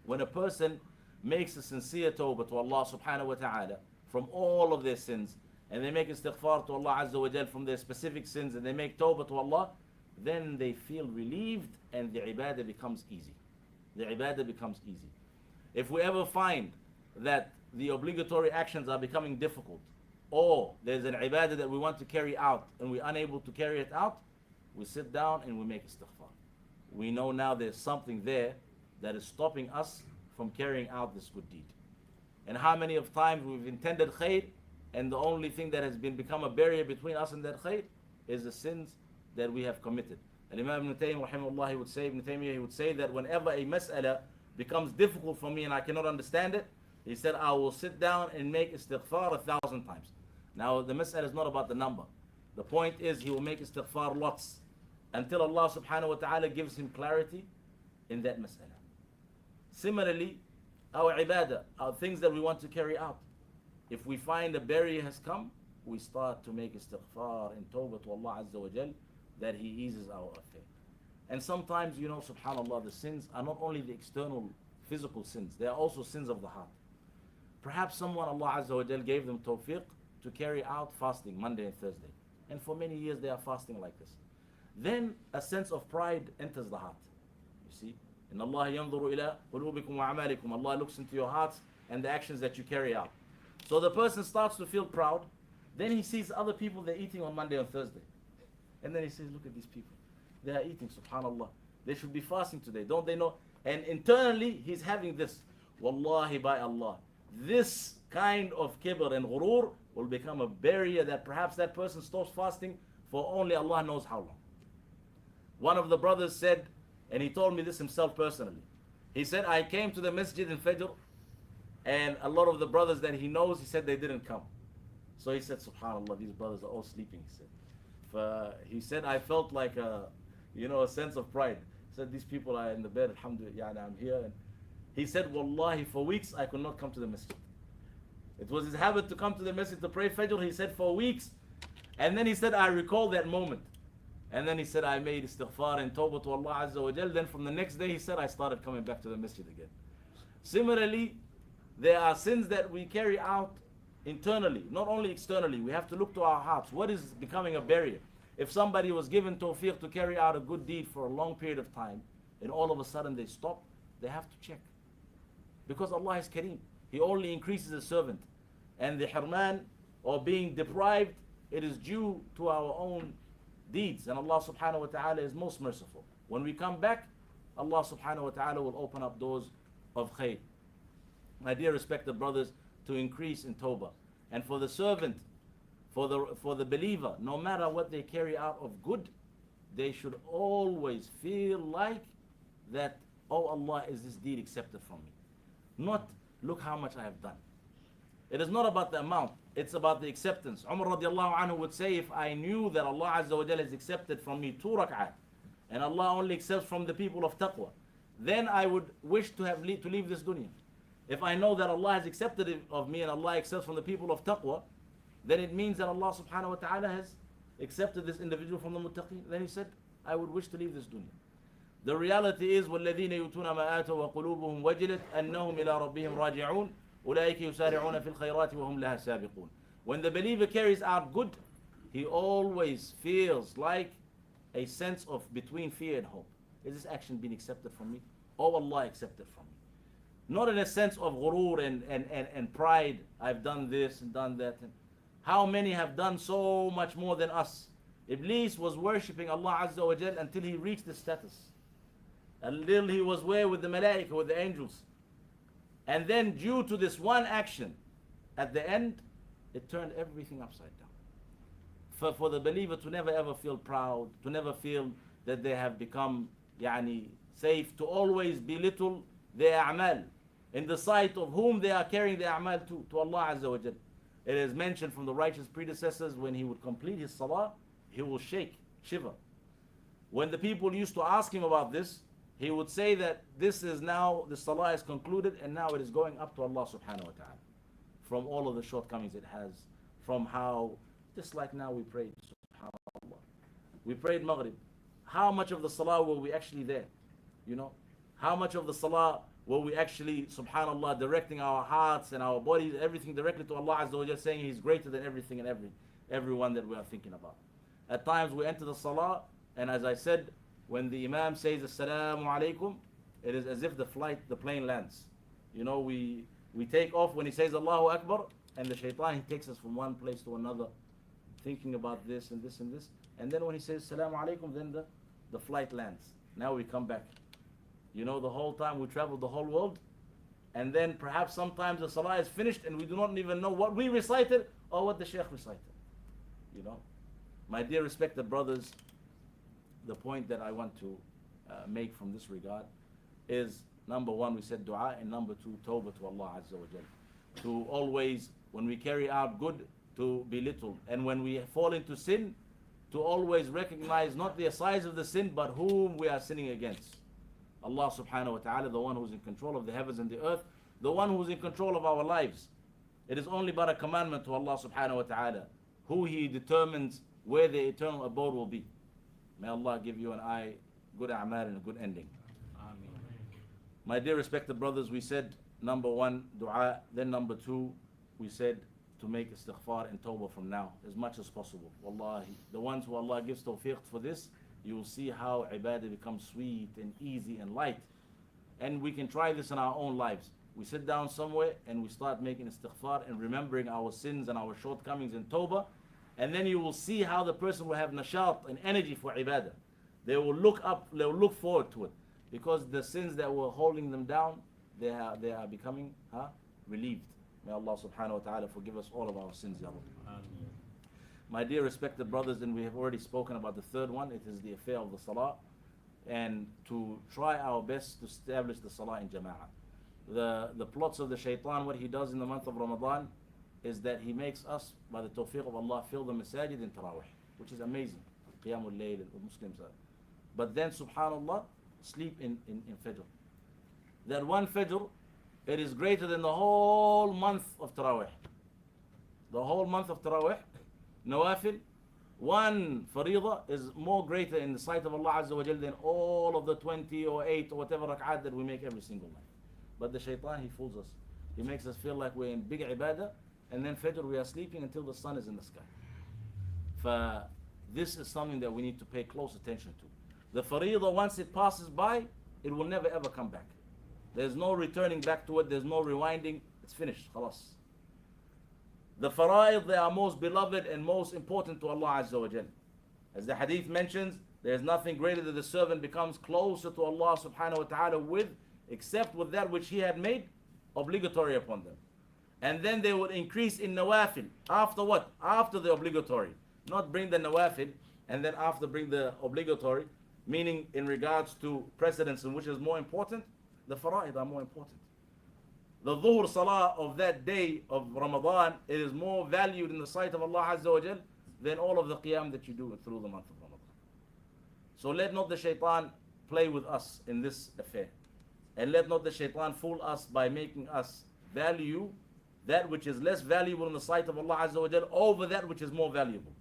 When a person makes a sincere tawbah to Allah subhanahu wa ta'ala from all of their sins, and they make istighfar to Allah Azza wa Jal from their specific sins, and they make tawbah to Allah, then they feel relieved and the ibadah becomes easy. The ibadah becomes easy. If we ever find that the obligatory actions are becoming difficult, or there's an ibadah that we want to carry out and we're unable to carry it out, we sit down and we make istighfar. We know now there's something there that is stopping us from carrying out this good deed. And how many of times we've intended khair, and the only thing that has become a barrier between us and that khair is the sins that we have committed. And Imam Ibn Taymiyyah, rahimahullah, he would say that whenever a mas'ala becomes difficult for me and I cannot understand it, he said, I will sit down and make istighfar 1,000 times. Now the mas'ala is not about the number. The point is he will make istighfar lots until Allah subhanahu wa ta'ala gives him clarity in that mas'ala. Similarly, our ibadah, our things that we want to carry out, if we find a barrier has come, we start to make istighfar and tawbah to Allah Azza wa Jal, that He eases our affair. And sometimes, you know, subhanAllah, the sins are not only the external physical sins, they are also sins of the heart. Perhaps someone, Allah Azza wa Jal, gave them tawfiq to carry out fasting Monday and Thursday. And for many years they are fasting like this. Then a sense of pride enters the heart. You see? إِنَّ اللَّهَ يَنْظُرُ إِلَىٰ قُلُوبِكُمْ وَأَعْمَالِكُمْ. Allah looks into your hearts and the actions that you carry out. So the person starts to feel proud. Then he sees other people, they're eating on Monday and Thursday. And then he says, look at these people. They are eating, subhanAllah. They should be fasting today. Don't they know? And internally, he's having this. Wallahi, by Allah. This kind of kibr and ghurur will become a barrier that perhaps that person stops fasting for only Allah knows how long. One of the brothers said, and he told me this himself personally. He said, I came to the Masjid in Fajr, and a lot of the brothers that he knows, he said they didn't come. So he said, subhanAllah, these brothers are all sleeping, he said. He said, I felt like a sense of pride. He said, these people are in the bed, alhamdulillah, I'm here. And he said, wallahi, for weeks I could not come to the masjid. It was his habit to come to the masjid to pray Fajr, he said, for weeks. And then he said, I recall that moment. And then he said, I made istighfar and tawbah to Allah Azza wa Jal. Then from the next day, he said, I started coming back to the masjid again. Similarly, there are sins that we carry out internally, not only externally. We have to look to our hearts. What is becoming a barrier? If somebody was given tawfiq to carry out a good deed for a long period of time, and all of a sudden they stop, they have to check. Because Allah is Kareem. He only increases a servant. And the hirman, or being deprived, it is due to our own deeds. And Allah subhanahu wa ta'ala is most merciful. When we come back, Allah subhanahu wa ta'ala will open up doors of khair. My dear respected brothers, to increase in tawbah. And for the servant, for the believer, no matter what they carry out of good, they should always feel like that, oh Allah, is this deed accepted from me? Not, look how much I have done. It is not about the amount, it's about the acceptance. Umar radiallahu anhu would say, if I knew that Allah Azza wa Jalla has accepted from me 2 rak'at, and Allah only accepts from the people of taqwa, then I would wish to leave this dunya. If I know that Allah has accepted it of me and Allah accepts from the people of taqwa, then it means that Allah subhanahu wa ta'ala has accepted this individual from the muttaqin. Then he said, I would wish to leave this dunya. The reality is, وَالَّذِينَ يُؤْتُونَ مَا آتَوْا وَقُلُوبُهُم وَجِلَتْ أَنَّهُمْ إِلَىٰ رَبِّهِمْ رَاجِعُونَ أُولَٰئِكَ يُسَارِعُونَ فِي الْخَيْرَاتِ وَهُمْ لَهَا سَابِقُونَ. When the believer carries out good, he always feels like a sense of between fear and hope. Is this action being accepted from me? Oh, Allah accepted from me. Not in a sense of ghurur and pride, I've done this and done that. How many have done so much more than us? Iblis was worshipping Allah Azza wa Jal until he reached this status. Until he was where with the malaika, with the angels. And then due to this one action, at the end, it turned everything upside down. For the believer to never ever feel proud, to never feel that they have become safe, to always belittle their a'mal in the sight of whom they are carrying their a'mal to Allah Azza wa Jal. It is mentioned from the righteous predecessors, when he would complete his salah, he will shake, shiver. When the people used to ask him about this, he would say that this is now, the salah is concluded and now it is going up to Allah subhanahu wa ta'ala. From all of the shortcomings it has, from how, just like now we prayed, subhanAllah. We prayed Maghrib. How much of the salah were we actually there? You know? How much of the salah were we actually, subhanAllah, directing our hearts and our bodies, everything directly to Allah Azza wa Jalla, saying He's greater than everything and everyone that we are thinking about. At times we enter the salah, and as I said, when the Imam says Assalamu alaikum, it is as if the plane lands. You know, we take off when he says Allahu Akbar, and the shaitan, he takes us from one place to another, thinking about this and this and this. And then when he says Assalamu alaikum, then the flight lands. Now we come back. You know, the whole time we traveled the whole world, and then perhaps sometimes the salah is finished and we do not even know what we recited or what the shaykh recited. You know, my dear respected brothers, the point that I want to make from this regard is, number one, we said dua, and number two, tawbah to Allah Azza wa Jalla. To always, when we carry out good, to belittle, and when we fall into sin, to always recognize not the size of the sin, but whom we are sinning against. Allah subhanahu wa ta'ala, the one who is in control of the heavens and the earth, the one who is in control of our lives. It is only but a commandment to Allah subhanahu wa ta'ala who He determines where the eternal abode will be. May Allah give you and I good a'mal and a good ending. Ameen. My dear respected brothers, we said number one, dua. Then number two, we said to make istighfar and tawbah from now as much as possible. Wallahi, the ones who Allah gives tawfiq for this, you will see how ibadah becomes sweet and easy and light. And we can try this in our own lives. We sit down somewhere and we start making istighfar and remembering our sins and our shortcomings and tawbah. And then you will see how the person will have nashat and energy for ibadah. They will look up, they will look forward to it. Because the sins that were holding them down, they are becoming relieved. May Allah subhanahu wa ta'ala forgive us all of our sins, Ya Rabbi. My dear respected brothers, and we have already spoken about the third one, it is the affair of the salah, and to try our best to establish the salah in jama'ah. The plots of the shaitan, what he does in the month of Ramadan, is that he makes us, by the tawfiq of Allah, fill the masajid in tarawih, which is amazing. Qiyamul layl, and Muslims are. But then, subhanallah, sleep in Fajr. That one Fajr, it is greater than the whole month of tarawih. The whole month of tarawih, nawafil, one faridah is more greater in the sight of Allah Azza wa Jal than all of the 20 or 8 or whatever rak'at that we make every single night. But the shaitan, he fools us. He makes us feel like we're in big ibadah, and then Fajr we are sleeping until the sun is in the sky. This is something that we need to pay close attention to. The faridah, once it passes by, it will never ever come back. There's no returning back to it, there's no rewinding, it's finished, khalas. The fara'id, they are most beloved and most important to Allah Azza wa Jal. As the hadith mentions, there is nothing greater that the servant becomes closer to Allah subhanahu wa ta'ala with, except with that which He had made obligatory upon them. And then they will increase in nawafil. After what? After the obligatory. Not bring the nawafil and then after bring the obligatory, meaning in regards to precedence and which is more important, the fara'id are more important. The dhuhr salah of that day of Ramadan, it is more valued in the sight of Allah Azza wa Jal than all of the qiyam that you do through the month of Ramadan. So let not the shaitan play with us in this affair. And let not the shaitan fool us by making us value that which is less valuable in the sight of Allah Azza wa Jal over that which is more valuable.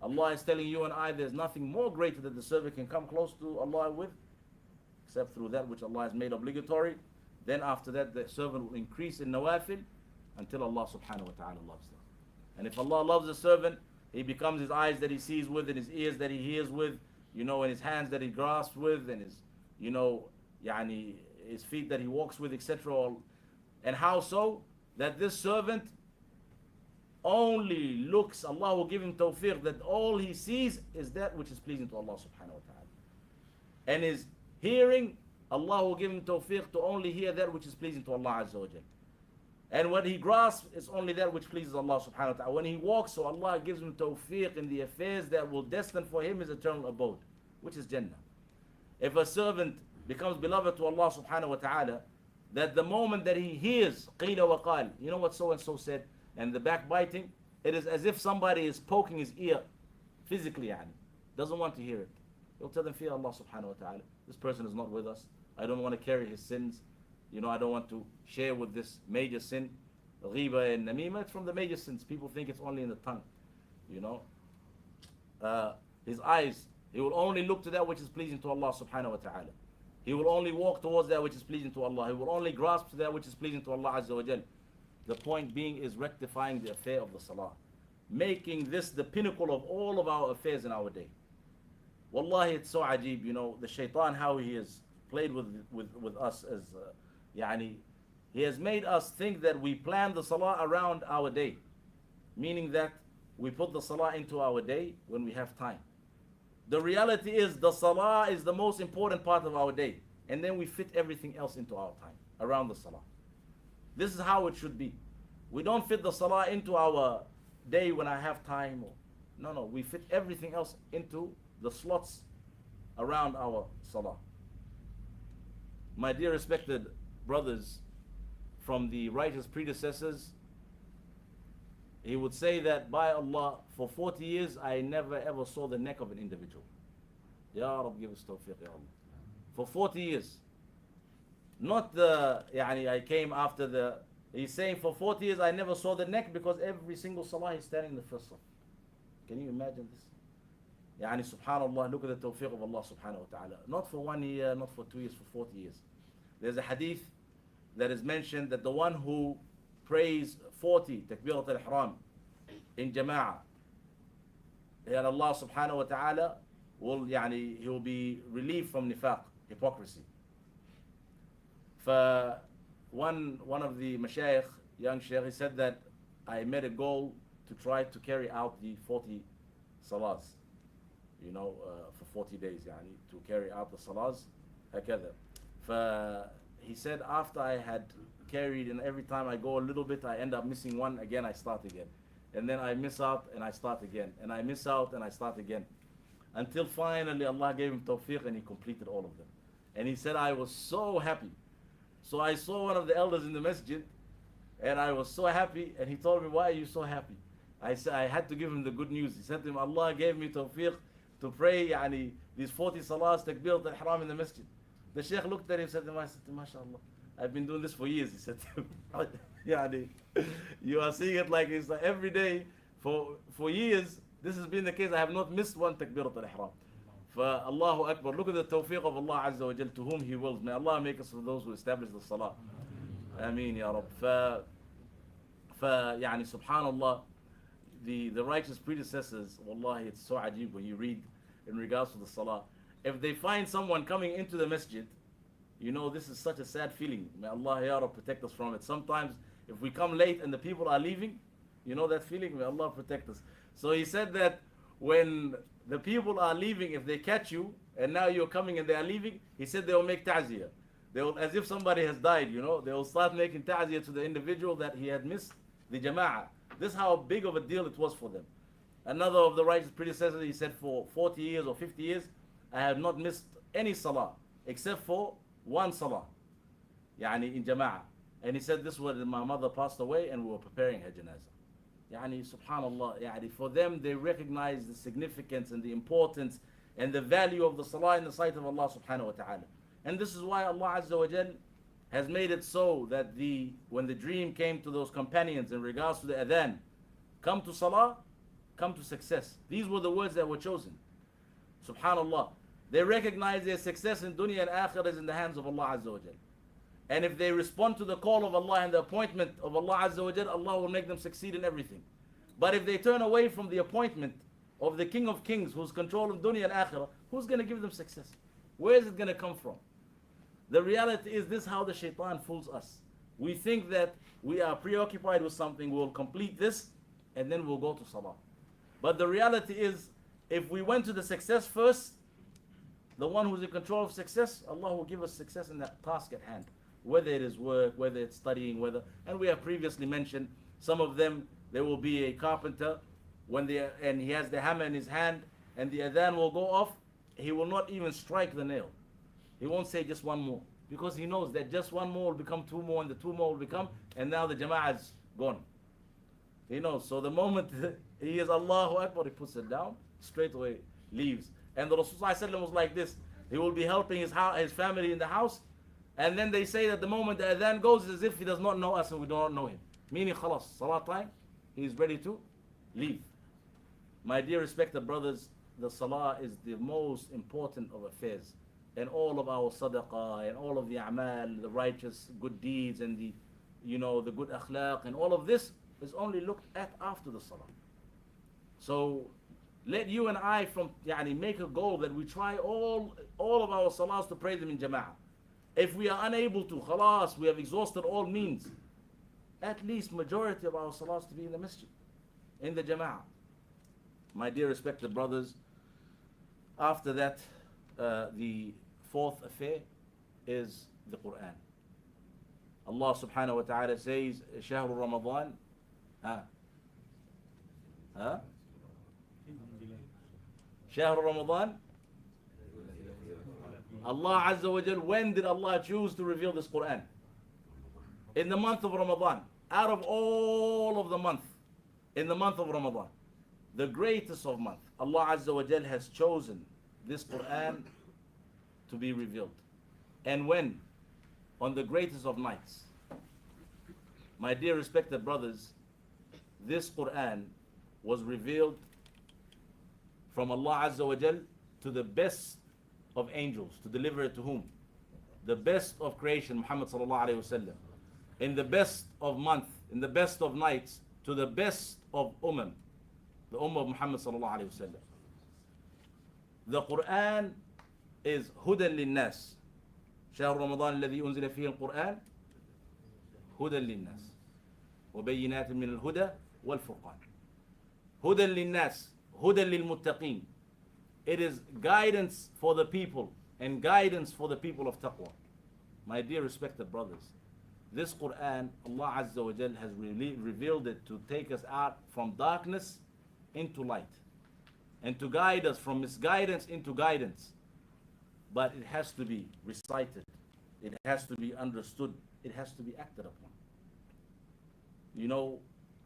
Allah is telling you and I, there's nothing more greater that the servant can come close to Allah with, except through that which Allah has made obligatory. Then after that, the servant will increase in nawafil until Allah subhanahu wa ta'ala loves them. And if Allah loves the servant, he becomes his eyes that he sees with, and his ears that he hears with, you know, and his hands that he grasps with, and his, you know, his feet that he walks with, etc. And how so? That this servant, only looks, Allah will give him tawfiq that all he sees is that which is pleasing to Allah subhanahu wa ta'ala. And his hearing, Allah will give him tawfiq to only hear that which is pleasing to Allah azza wa jal. And what he grasps is only that which pleases Allah subhanahu wa ta'ala. When he walks, so Allah gives him tawfiq in the affairs that will destine for him his eternal abode, which is Jannah. If a servant becomes beloved to Allah subhanahu wa ta'ala, that the moment that he hears qila wa qal, you know what so and so said, and the backbiting, it is as if somebody is poking his ear physically, doesn't want to hear it. He'll tell them, fear Allah subhanahu wa ta'ala. This person is not with us. I don't want to carry his sins. I don't want to share with this major sin. Ghiba and namima, it's from the major sins. People think it's only in the tongue. His eyes, he will only look to that which is pleasing to Allah subhanahu wa ta'ala. He will only walk towards that which is pleasing to Allah. He will only grasp to that which is pleasing to Allah azza wa jal. The point being is rectifying the affair of the salah. Making this the pinnacle of all of our affairs in our day. Wallahi, it's so ajib, the shaitan, how he has played with us as, he has made us think that we plan the salah around our day. Meaning that we put the salah into our day when we have time. The reality is the salah is the most important part of our day. And then we fit everything else into our time, around the salah. This is how it should be. We don't fit the salah into our day when I have time. No, we fit everything else into the slots around our salah. My dear respected brothers, from the righteous predecessors, he would say that, by Allah, for 40 years I never ever saw the neck of an individual. Ya Rab, give us tawfiq, Ya Allah. For 40 years. Not I came after the, he's saying for 40 years I never saw the neck, because every single salah he's standing in the first salah. Can you imagine this? Subhanallah, look at the tawfiq of Allah subhanahu wa ta'ala. Not for 1 year, not for 2 years, for 40 years. There's a hadith that is mentioned that the one who prays 40 takbirat al-ihram in jama'ah, and Allah subhanahu wa ta'ala will, he will be relieved from nifaq, hypocrisy. For one of the mashayikh, young shaykh, he said that I made a goal to try to carry out the 40 salahs, for 40 days, to carry out the salahs, hakadha. He said after I had carried, and every time I go a little bit, I end up missing one, again I start again. And then I miss out and I start again. And I miss out and I start again. Until finally Allah gave him tawfiq and he completed all of them. And he said, I was so happy. So I saw one of the elders in the masjid, and I was so happy, and he told me, why are you so happy? I said, I had to give him the good news. He said to him, Allah gave me tawfiq to pray these 40 salahs, takbirat al-ihram in the masjid. The Shaykh looked at him and said, MashaAllah, I've been doing this for years. He said to him, you are seeing it like it's like every day for years. This has been the case. I have not missed one takbirat al-ihram. Allahu Akbar. Look at the tawfiq of Allah Azza wa Jal, to whom He wills. May Allah make us of those who establish the salah. Ameen ya Rab. Subhanallah, the righteous predecessors, wallahi, it's so ajib when you read in regards to the salah. If they find someone coming into the masjid, this is such a sad feeling. May Allah ya Rab protect us from it. Sometimes if we come late and the people are leaving, that feeling? May Allah protect us. So he said that when the people are leaving, if they catch you and now you're coming and they are leaving, he said they will make ta'ziyah. They will, as if somebody has died, they will start making ta'ziyah to the individual that he had missed the jama'ah. This is how big of a deal it was for them. Another of the righteous predecessors, he said, for 40 years or 50 years, I have not missed any salah except for one salah, in jama'ah. And he said this was my mother passed away and we were preparing her janazah. Subhanallah, for them they recognize the significance and the importance and the value of the salah in the sight of Allah subhanahu wa ta'ala. And this is why Allah Azza wa Jal has made it so that when the dream came to those companions in regards to the adhan, come to salah, come to success. These were the words that were chosen. Subhanallah. They recognize their success in dunya and akhirah is in the hands of Allah Azza wa Jal. And if they respond to the call of Allah and the appointment of Allah Azza wa Jal, Allah will make them succeed in everything. But if they turn away from the appointment of the King of Kings, who's controlling dunya and akhirah, who's going to give them success? Where is it going to come from? The reality is this: how the shaitan fools us. We think that we are preoccupied with something, we will complete this, and then we'll go to salah. But the reality is, if we went to the success first, the one who's in control of success, Allah will give us success in that task at hand. Whether it is work, whether it's studying, and we have previously mentioned, some of them, there will be a carpenter, and he has the hammer in his hand, and the adhan will go off, he will not even strike the nail. He won't say just one more, because he knows that just one more will become two more, and the two more will become, and now the jama'ah is gone. He knows. So the moment he is Allahu Akbar, he puts it down, straight away leaves. And the Rasul was like this. He will be helping his family in the house, and then they say that the moment the adhan goes, it's as if he does not know us and we do not know him. Meaning, khalas, salah time, he is ready to leave. My dear respected brothers, the salah is the most important of affairs. And all of our sadaqah and all of the a'mal, the righteous good deeds and the good akhlaq and all of this is only looked at after the salah. So let you and I make a goal that we try all of our salahs to pray them in jama'ah. If we are unable to, khalas, we have exhausted all means, at least majority of our salahs to be in the masjid, in the jama'ah. My dear respected brothers, after that, the fourth affair is the Quran. Allah subhanahu wa ta'ala says, شهر Ramadan, شهر Ramadan. Allah Azza wa Jal, when did Allah choose to reveal this Quran? In the month of Ramadan. Out of all of the month, in the month of Ramadan, the greatest of month, Allah Azza wa Jal has chosen this Quran to be revealed. And when? On the greatest of nights. My dear respected brothers, this Quran was revealed from Allah Azza wa Jal to the best of angels, to deliver it to whom? The best of creation, Muhammad sallallahu alayhi wa sallam. In the best of month, in the best of nights, to the best of the ummah of Muhammad sallallahu alayhi wa sallam. The Quran is hudan linnas. شهر رمضان الذي أنزل فيه القرآن هدى للناس وبينات من الهدى والفرقان. هدى للناس, هدى للمتقين. It is guidance for the people and guidance for the people of taqwa. My dear respected brothers, this Quran, Allah Azza wa Jal has revealed it to take us out from darkness into light and to guide us from misguidance into guidance. But it has to be recited, it has to be understood, it has to be acted upon.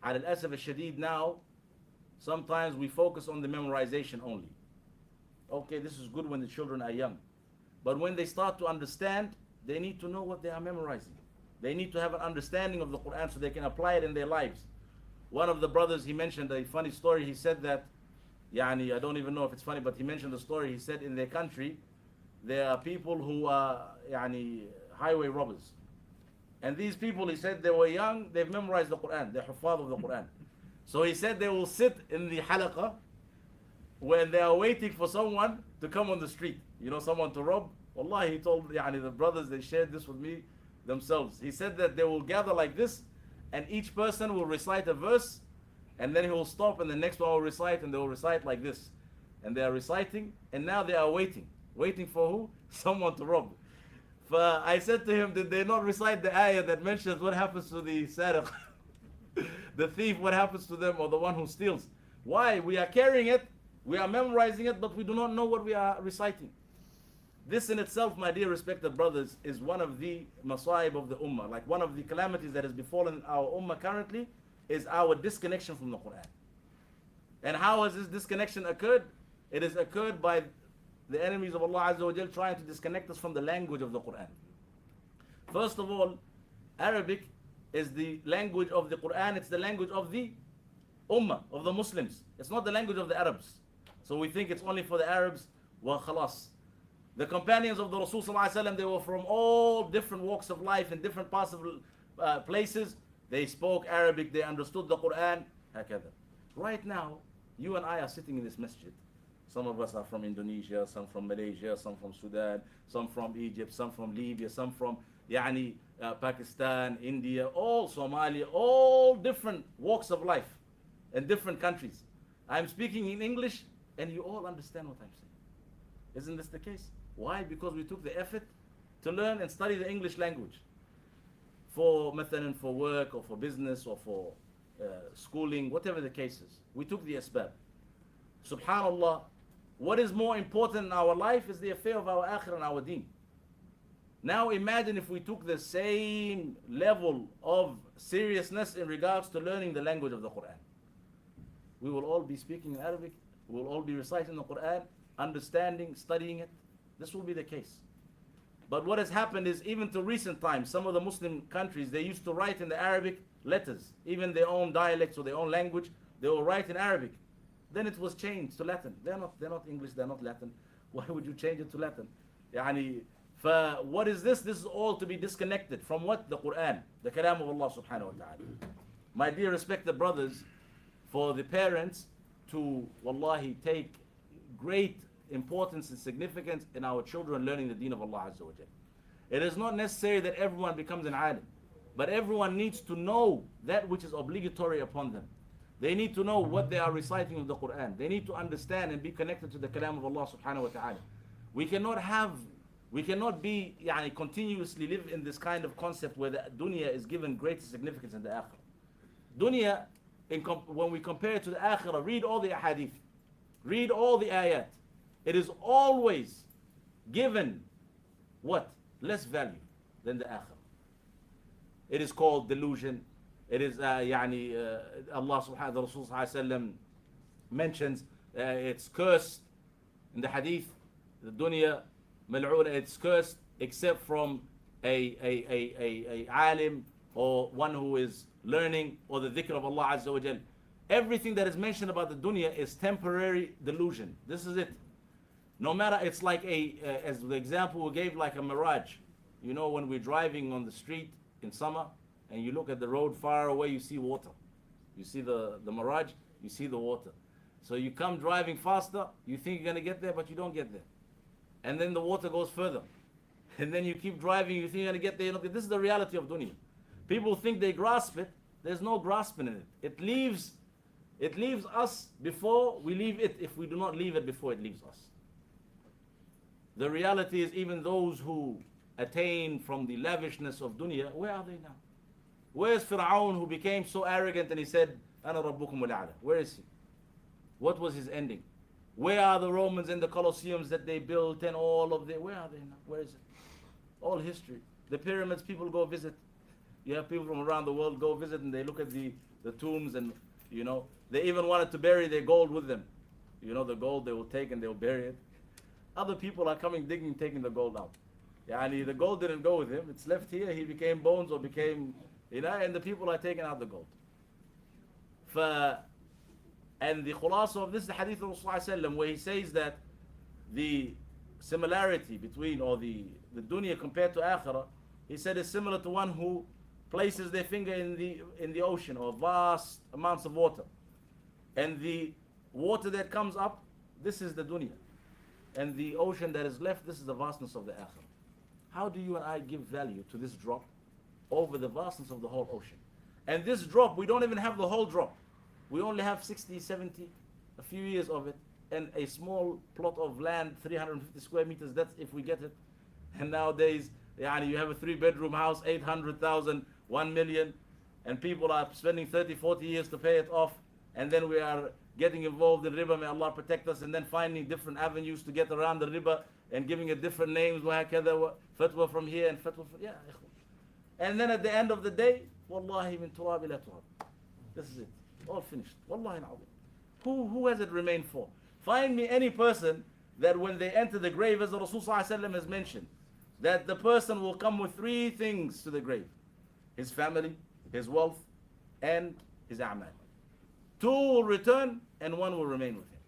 Al-Asaf al-Shadid now, sometimes we focus on the memorization only. Okay, this is good when the children are young. But when they start to understand, they need to know what they are memorizing. They need to have an understanding of the Quran so they can apply it in their lives. One of the brothers, he mentioned a funny story. He said that, I don't even know if it's funny, but he mentioned the story. He said in their country, there are people who are highway robbers. And these people, he said, they were young, they've memorized the Quran, they're huffaz of the Quran. So he said they will sit in the halaqah when they are waiting for someone to come on the street, someone to rob. Wallah, he told the brothers, they shared this with me themselves. He said that they will gather like this, and each person will recite a verse, and then he will stop, and the next one will recite, and they will recite like this. And they are reciting, and now they are waiting. Waiting for who? Someone to rob. I said to him, did they not recite the ayah that mentions what happens to the sariq? The thief, what happens to them, or the one who steals? Why? We are carrying it, we are memorizing it, but we do not know what we are reciting. This in itself, my dear respected brothers, is one of the masaib of the ummah. Like one of the calamities that has befallen our ummah currently is our disconnection from the Quran. And how has this disconnection occurred? It has occurred by the enemies of Allah Azza wa Jal trying to disconnect us from the language of the Quran. First of all, Arabic is the language of the Quran. It's the language of the Ummah, of the Muslims. It's not the language of the Arabs. So we think it's only for the Arabs. Well, khalas. The companions of the Rasul Sallallahu Alaihi Wasallam, they were from all different walks of life in different parts of places. They spoke Arabic. They understood the Quran. Hakada. Right now, you and I are sitting in this masjid. Some of us are from Indonesia, some from Malaysia, some from Sudan, some from Egypt, some from Libya, some from Pakistan, India, all Somalia, all different walks of life. in different countries. I'm speaking in English and you all understand what I'm saying. Isn't this the case? Why? Because we took the effort to learn and study the English language. For مثلا for work or for business or for schooling, whatever the case is. We took the asbab. Subhanallah, what is more important in our life is the affair of our akhirah and our deen. Now imagine if we took the same level of seriousness in regards to learning the language of the Quran. We will all be speaking in Arabic, we will all be reciting the Quran, understanding, studying it. This will be the case. But what has happened is, even to recent times, some of the Muslim countries, they used to write in the Arabic letters, even their own dialects or their own language, they will write in Arabic. Then it was changed to Latin. They're not English, they're not Latin. Why would you change it to Latin? What is this? This is all to be disconnected from what? The Quran, the Kalam of Allah subhanahu wa ta'ala. My dear respected brothers, for the parents to, wallahi, take great importance and significance in our children learning the deen of Allah Azza wa Jal. It is not necessary that everyone becomes an alim, but everyone needs to know that which is obligatory upon them. They need to know what they are reciting of the Quran. They need to understand and be connected to the Kalam of Allah subhanahu wa ta'ala. We cannot be continuously live in this kind of concept where the dunya is given greater significance than the akhirah. Dunya, when we compare it to the akhirah, read all the ahadith, read all the ayat. It is always given what? Less value than the akhirah. It is called delusion. It is Allah subhanahu wa Rasul mentions it's cursed in the hadith, the dunya mal'una, it's cursed except from a alim or one who is learning or the dhikr of Allah Azza wa Jal. Everything that is mentioned about the dunya is temporary delusion. This is it. No matter, it's like as the example we gave, like a mirage. You know, when we're driving on the street in summer and you look at the road far away, you see water. You see the mirage, you see the water. So you come driving faster, you think you're going to get there, but you don't get there. And then the water goes further. And then you keep driving, you think you're going to get there. This is the reality of dunya. People think they grasp it. There's no grasping in it. It leaves us before we leave it, if we do not leave it before it leaves us. The reality is, even those who attain from the lavishness of dunya, where are they now? Where's Fir'aun, who became so arrogant and he said, Ana Rabbukum al-A'la? Where is he? What was his ending? Where are the Romans and the Colosseums that they built and all of where are they now? Where is it? All history. The pyramids, people go visit. You have people from around the world go visit and they look at the tombs, and they even wanted to bury their gold with them. The gold they will take and they will bury it. Other people are coming, digging, taking the gold out. The gold didn't go with him. It's left here. He became bones or became, and the people are taking out the gold. And the khulasa of this, the hadith of Rasulullah, where he says that the similarity between, or the dunya compared to akhirah, he said is similar to one who places their finger in the ocean, or vast amounts of water. And the water that comes up, this is the dunya. And the ocean that is left, this is the vastness of the akhirah. How do you and I give value to this drop over the vastness of the whole ocean? And this drop, we don't even have the whole drop. We only have 60, 70, a few years of it, and a small plot of land, 350 square meters, that's if we get it. And nowadays, you have a 3-bedroom house, 800,000, 1 million, and people are spending 30, 40 years to pay it off, and then we are getting involved in riba, may Allah protect us, and then finding different avenues to get around the riba, and giving it different names, fatwa from here and fatwa from, and then at the end of the day, wallahi min turab ila turab. This is it, all finished, wallahi al-azim. Who has it remained for? Find me any person that when they enter the grave, as the Rasul has mentioned, that the person will come with 3 things to the grave: his family, his wealth, and his a'mal. 2 will return and 1 will remain with him.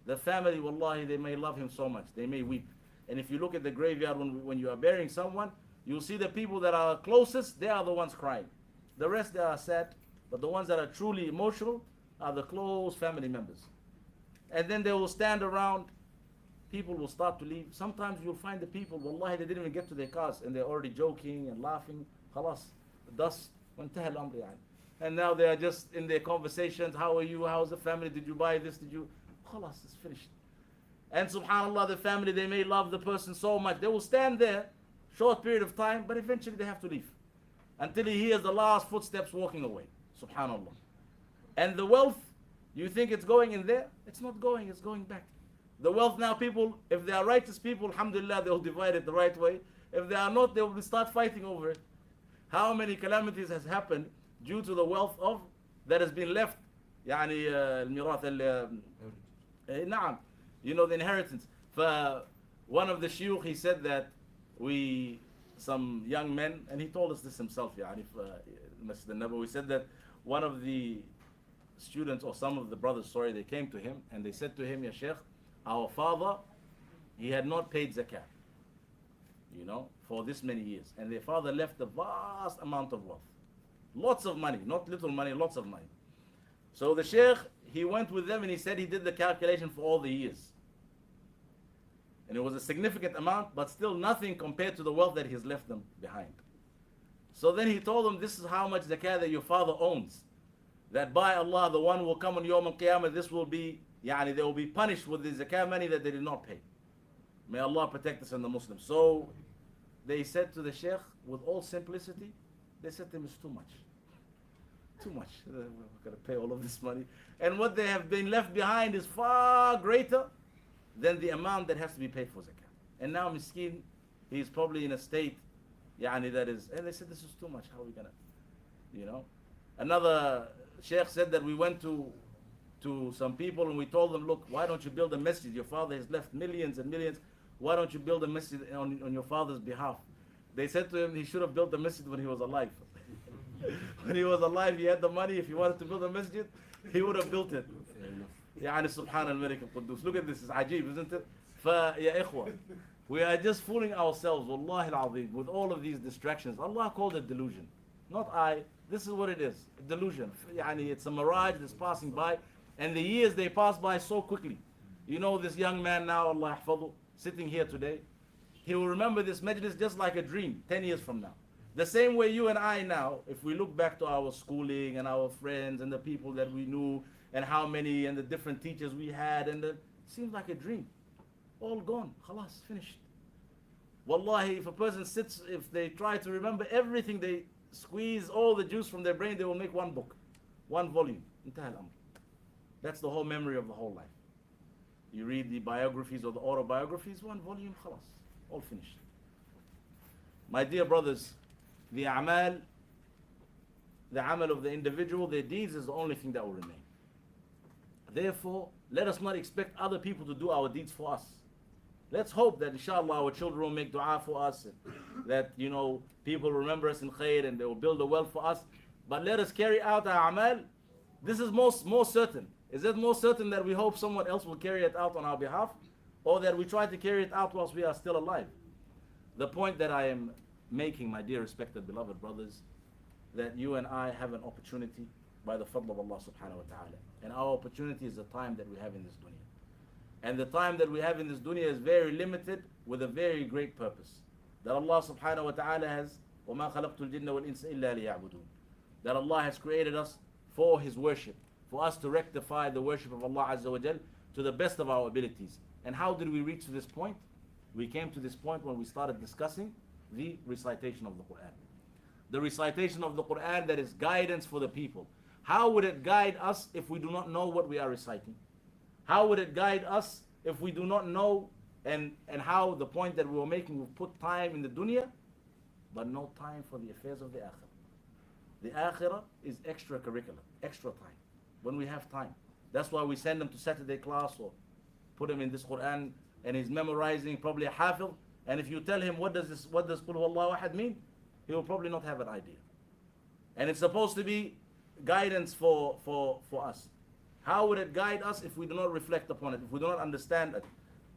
The family, wallahi, they may love him so much, they may weep. And if you look at the graveyard when you are burying someone, you'll see the people that are closest, they are the ones crying. The rest, they are sad, but the ones that are truly emotional are the close family members. And then they will stand around, people will start to leave. Sometimes you'll find the people, wallahi, they didn't even get to their cars and they're already joking and laughing. Khalas, dust, وانتهى الأمر يعني. And now they are just in their conversations. How are you? How's the family? Did you buy this? Did you? Khalas, it's finished. And subhanAllah, the family, they may love the person so much. They will stand there, short period of time, but eventually they have to leave. Until he hears the last footsteps walking away. Subhanallah. And the wealth, you think it's going in there? It's not going, it's going back. The wealth now, people, if they are righteous people, alhamdulillah, they will divide it the right way. If they are not, they will start fighting over it. How many calamities has happened due to the wealth of that has been left? يعني الميراث نعم, you know, the inheritance. One of the shuyukh, he said that some young men, and he told us this himself, يعني, Masjid al-Nabawi, said that one of the students, or some of the brothers, sorry, they came to him and they said to him, Ya Sheikh, our father, he had not paid zakah, you know, for this many years. And their father left a vast amount of wealth. Lots of money, not little money, lots of money. So the Sheikh, he went with them and he said he did the calculation for all the years. And it was a significant amount, but still nothing compared to the wealth that he has left them behind. So then he told them, this is how much zakah that your father owns. That by Allah, the one will come on Yawm al-Qiyamah, this will be, yani, they will be punished with the zakah money that they did not pay. May Allah protect us and the Muslims. So they said to the Sheikh, with all simplicity, they said to him, it's too much. Too much. We're going to pay all of this money. And what they have been left behind is far greater than the amount that has to be paid for zakah. And now Miskin, he's probably in a state, yani, that is, and they said, this is too much. How are we going to, you know? Another Sheikh said that we went to some people and we told them, look, why don't you build a masjid? Your father has left millions and millions. Why don't you build a masjid on your father's behalf? They said to him he should have built the masjid when he was alive. When he was alive, he had the money. If he wanted to build a masjid, he would have built it. يعني سبحان الملك القدوس. Look at this, it's ajib, isn't it? فيا إخوة, we are just fooling ourselves, wallahi al-azim, with all of these distractions. Allah called it delusion, not I. This is what it is, delusion. يعني it's a mirage that's passing by, and the years, they pass by so quickly. You know, this young man now, Allah yahfadhu, sitting here today, he will remember this majlis just like a dream 10 years from now. The same way you and I now, if we look back to our schooling and our friends and the people that we knew and how many and the different teachers we had, and it seems like a dream. All gone, khalas, finished. Wallahi, if a person sits, if they try to remember everything, they squeeze all the juice from their brain, they will make one book, one volume. Intaha al-amr. That's the whole memory of the whole life. You read the biographies or the autobiographies, one volume, khalas, all finished. My dear brothers, the amal of the individual, their deeds is the only thing that will remain. Therefore, let us not expect other people to do our deeds for us. Let's hope that inshallah our children will make dua for us, and that, you know, people remember us in khair and they will build a wealth for us. But let us carry out our amal. This is more certain. Is it more certain that we hope someone else will carry it out on our behalf, or that we try to carry it out whilst we are still alive? The point that I am making, my dear respected beloved brothers, that you and I have an opportunity by the fadl of Allah subhanahu wa ta'ala. And our opportunity is the time that we have in this dunya. And the time that we have in this dunya is very limited with a very great purpose. That Allah subhanahu wa ta'ala has, وَمَا خَلَقْتُ الْجِنَّ وَالْإِنسَ إِلَّا لِيَعْبُدُونَ. That Allah has created us for His worship, for us to rectify the worship of Allah Azza wa Jal to the best of our abilities. And how did we reach to this point? We came to this point when we started discussing the recitation of the Quran. The recitation of the Quran that is guidance for the people. How would it guide us if we do not know what we are reciting? How would it guide us if we do not know and how the point that we were making, we put time in the dunya, but no time for the affairs of the akhirah. The akhirah is extracurricular, extra time, when we have time. That's why we send them to Saturday class or put him in this Quran and he's memorizing probably a hafiz. And if you tell him what does Qul Huwallahu Ahad mean, he will probably not have an idea. And it's supposed to be guidance for us. How would it guide us if we do not reflect upon it, if we do not understand it,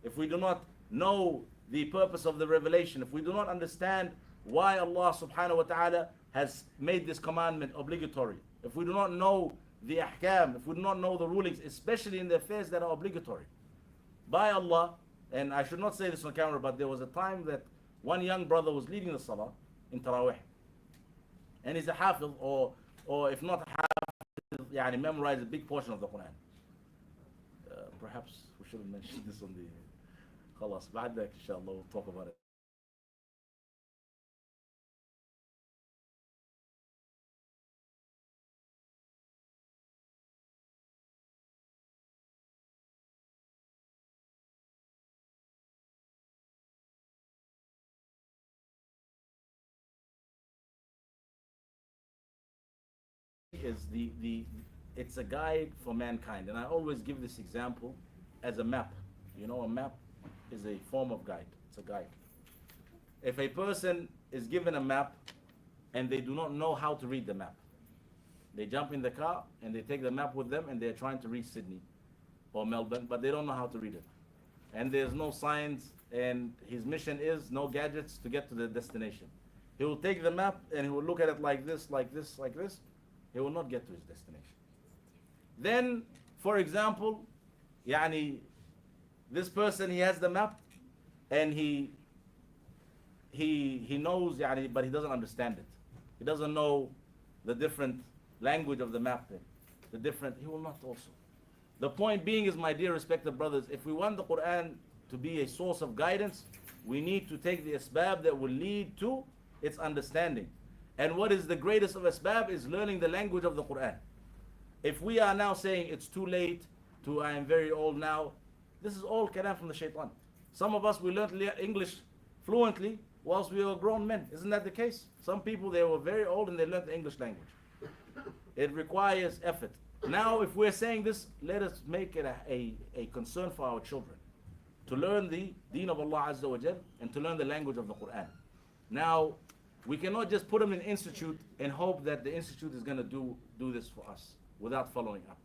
if we do not know the purpose of the revelation, if we do not understand why Allah subhanahu wa ta'ala has made this commandment obligatory, if we do not know the ahkam, if we do not know the rulings, especially in the affairs that are obligatory. By Allah, and I should not say this on camera, but there was a time that one young brother was leading the salah in Taraweeh. And he's a hafiz, or or if not حافظ, يعني memorize a big portion of the Quran. Perhaps we should have mentioned this on the خلاص بعد ذاك إن شاء الله we'll talk about it. Is it's a guide for mankind, and I always give this example as a map. You know, a map is a form of guide. It's a guide. If a person is given a map and they do not know how to read the map, they jump in the car and they take the map with them and they're trying to reach Sydney or Melbourne, but they don't know how to read it. And there's no signs, and his mission is no gadgets to get to the destination. He will take the map and he will look at it like this, like this, like this. He will not get to his destination. Then, for example, يعني, this person, he has the map and he knows, يعني, but he doesn't understand it. He doesn't know the different language of the map. He will not also. The point being is, my dear respected brothers, if we want the Quran to be a source of guidance, we need to take the asbab that will lead to its understanding. And what is the greatest of asbab is learning the language of the Quran. If we are now saying it's too late to I am very old now, this is all kalam from the shaitan. Some of us, we learned English fluently whilst we were grown men. Isn't that the case? Some people, they were very old and they learned the English language. It requires effort. Now, if we're saying this, let us make it a concern for our children to learn the deen of Allah Azza wa Jal and to learn the language of the Quran. Now, we cannot just put them in institute and hope that the institute is going to do this for us without following up.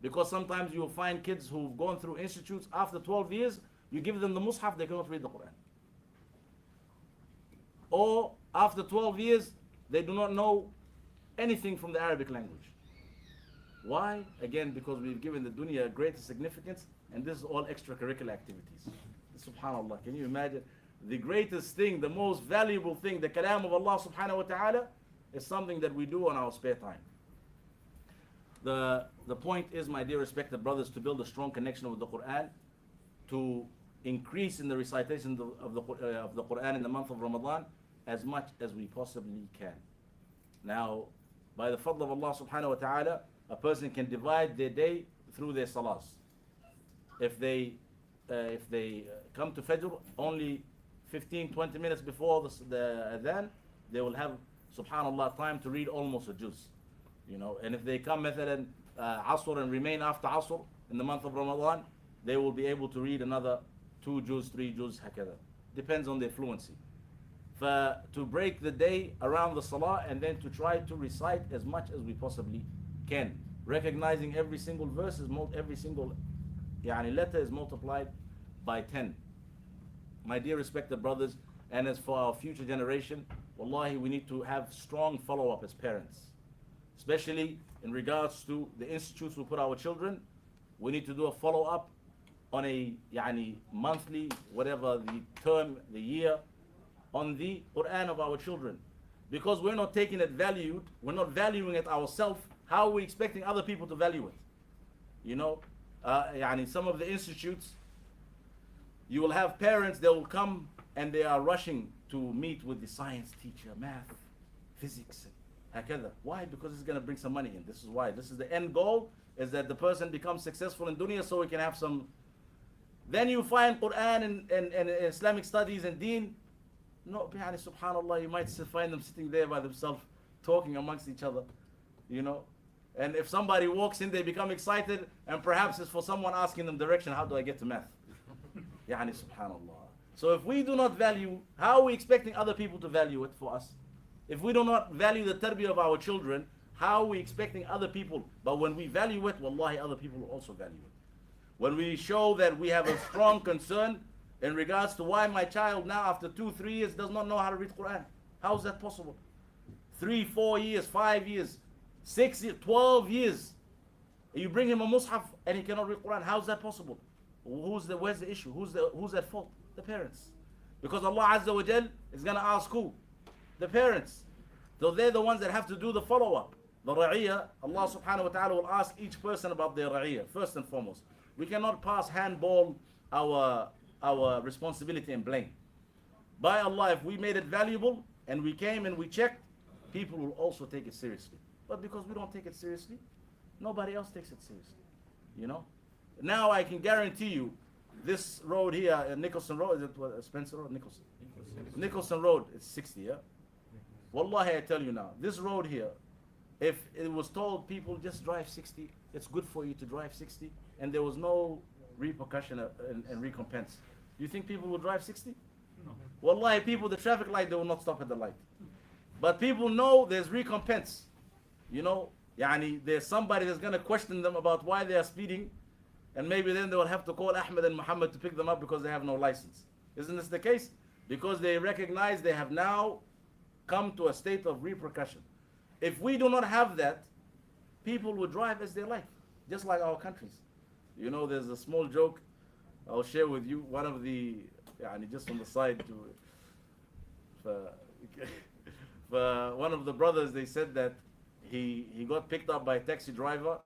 Because sometimes you will find kids who've gone through institutes, after 12 years, you give them the Mus'haf, they cannot read the Quran. Or after 12 years, they do not know anything from the Arabic language. Why? Again, because we've given the dunya a greater significance, and this is all extracurricular activities. Subhanallah, can you imagine? The greatest thing, the most valuable thing, the kalam of Allah subhanahu wa ta'ala, is something that we do on our spare time. The point is, my dear respected brothers, to build a strong connection with the Quran, to increase in the recitation of the Quran in the month of Ramadan as much as we possibly can. Now, by the fadl of Allah subhanahu wa ta'ala, a person can divide their day through their salahs. If they come to Fajr only 15-20 minutes before the adhan, they will have, subhanallah, time to read almost a juz. You know, and if they come مثلا Asr and remain after Asr in the month of Ramadan, they will be able to read another 2 juz, 3 juz, هكذا. Depends on their fluency. To break the day around the salah and then to try to recite as much as we possibly can, recognizing every single verse, every single letter is multiplied by 10. My dear respected brothers, and as for our future generation, wallahi, we need to have strong follow-up as parents, especially in regards to the institutes we put our children. We need to do a follow-up on a monthly, whatever the term, the year, on the Quran of our children, because we're not taking it valued, we're not valuing it ourselves. How are we expecting other people to value it? You know, some of the institutes, you will have parents, they will come and they are rushing to meet with the science teacher, math, physics, hakada. Why? Because it's going to bring some money in. This is why. This is the end goal, is that the person becomes successful in dunya so we can have some. Then you find Quran and Islamic studies and deen. No, subhanallah, you might find them sitting there by themselves, talking amongst each other, you know. And if somebody walks in, they become excited, and perhaps it's for someone asking them direction, how do I get to math? Subhanallah. So if we do not value, how are we expecting other people to value it for us? If we do not value the tarbiyah of our children, how are we expecting other people? But when we value it, wallahi, other people will also value it. When we show that we have a strong concern in regards to why my child now after 2-3 years does not know how to read Quran. How is that possible? 3-4 years, 5 years, 6 years, 12 years. You bring him a mushaf and he cannot read Quran. How is that possible? Where's the issue? Who's at fault? The parents. Because Allah Azza wa Jal is going to ask who? The parents. So they're the ones that have to do the follow-up. The ra'iyah, Allah subhanahu wa ta'ala will ask each person about their ra'iyah, first and foremost. We cannot pass handball our responsibility and blame. By Allah, if we made it valuable and we came and we checked, people will also take it seriously. But because we don't take it seriously, nobody else takes it seriously. You know? Now I can guarantee you, this road here, Nicholson Road, is it what, Spencer Road? Nicholson. Nicholson Road, it's 60, yeah? Wallahi, I tell you now, this road here, if it was told people just drive 60, it's good for you to drive 60, and there was no repercussion and recompense, do you think people will drive 60? No. Wallahi, people, the traffic light, they will not stop at the light. But people know there's recompense. You know, yani, there's somebody that's going to question them about why they are speeding, and maybe then they will have to call Ahmed and Muhammad to pick them up because they have no license. Isn't this the case? Because they recognize they have now come to a state of repercussion. If we do not have that, people will drive as they like, just like our countries. You know, there's a small joke I'll share with you. One of the, just on the side, one of the brothers, they said that he got picked up by a taxi driver.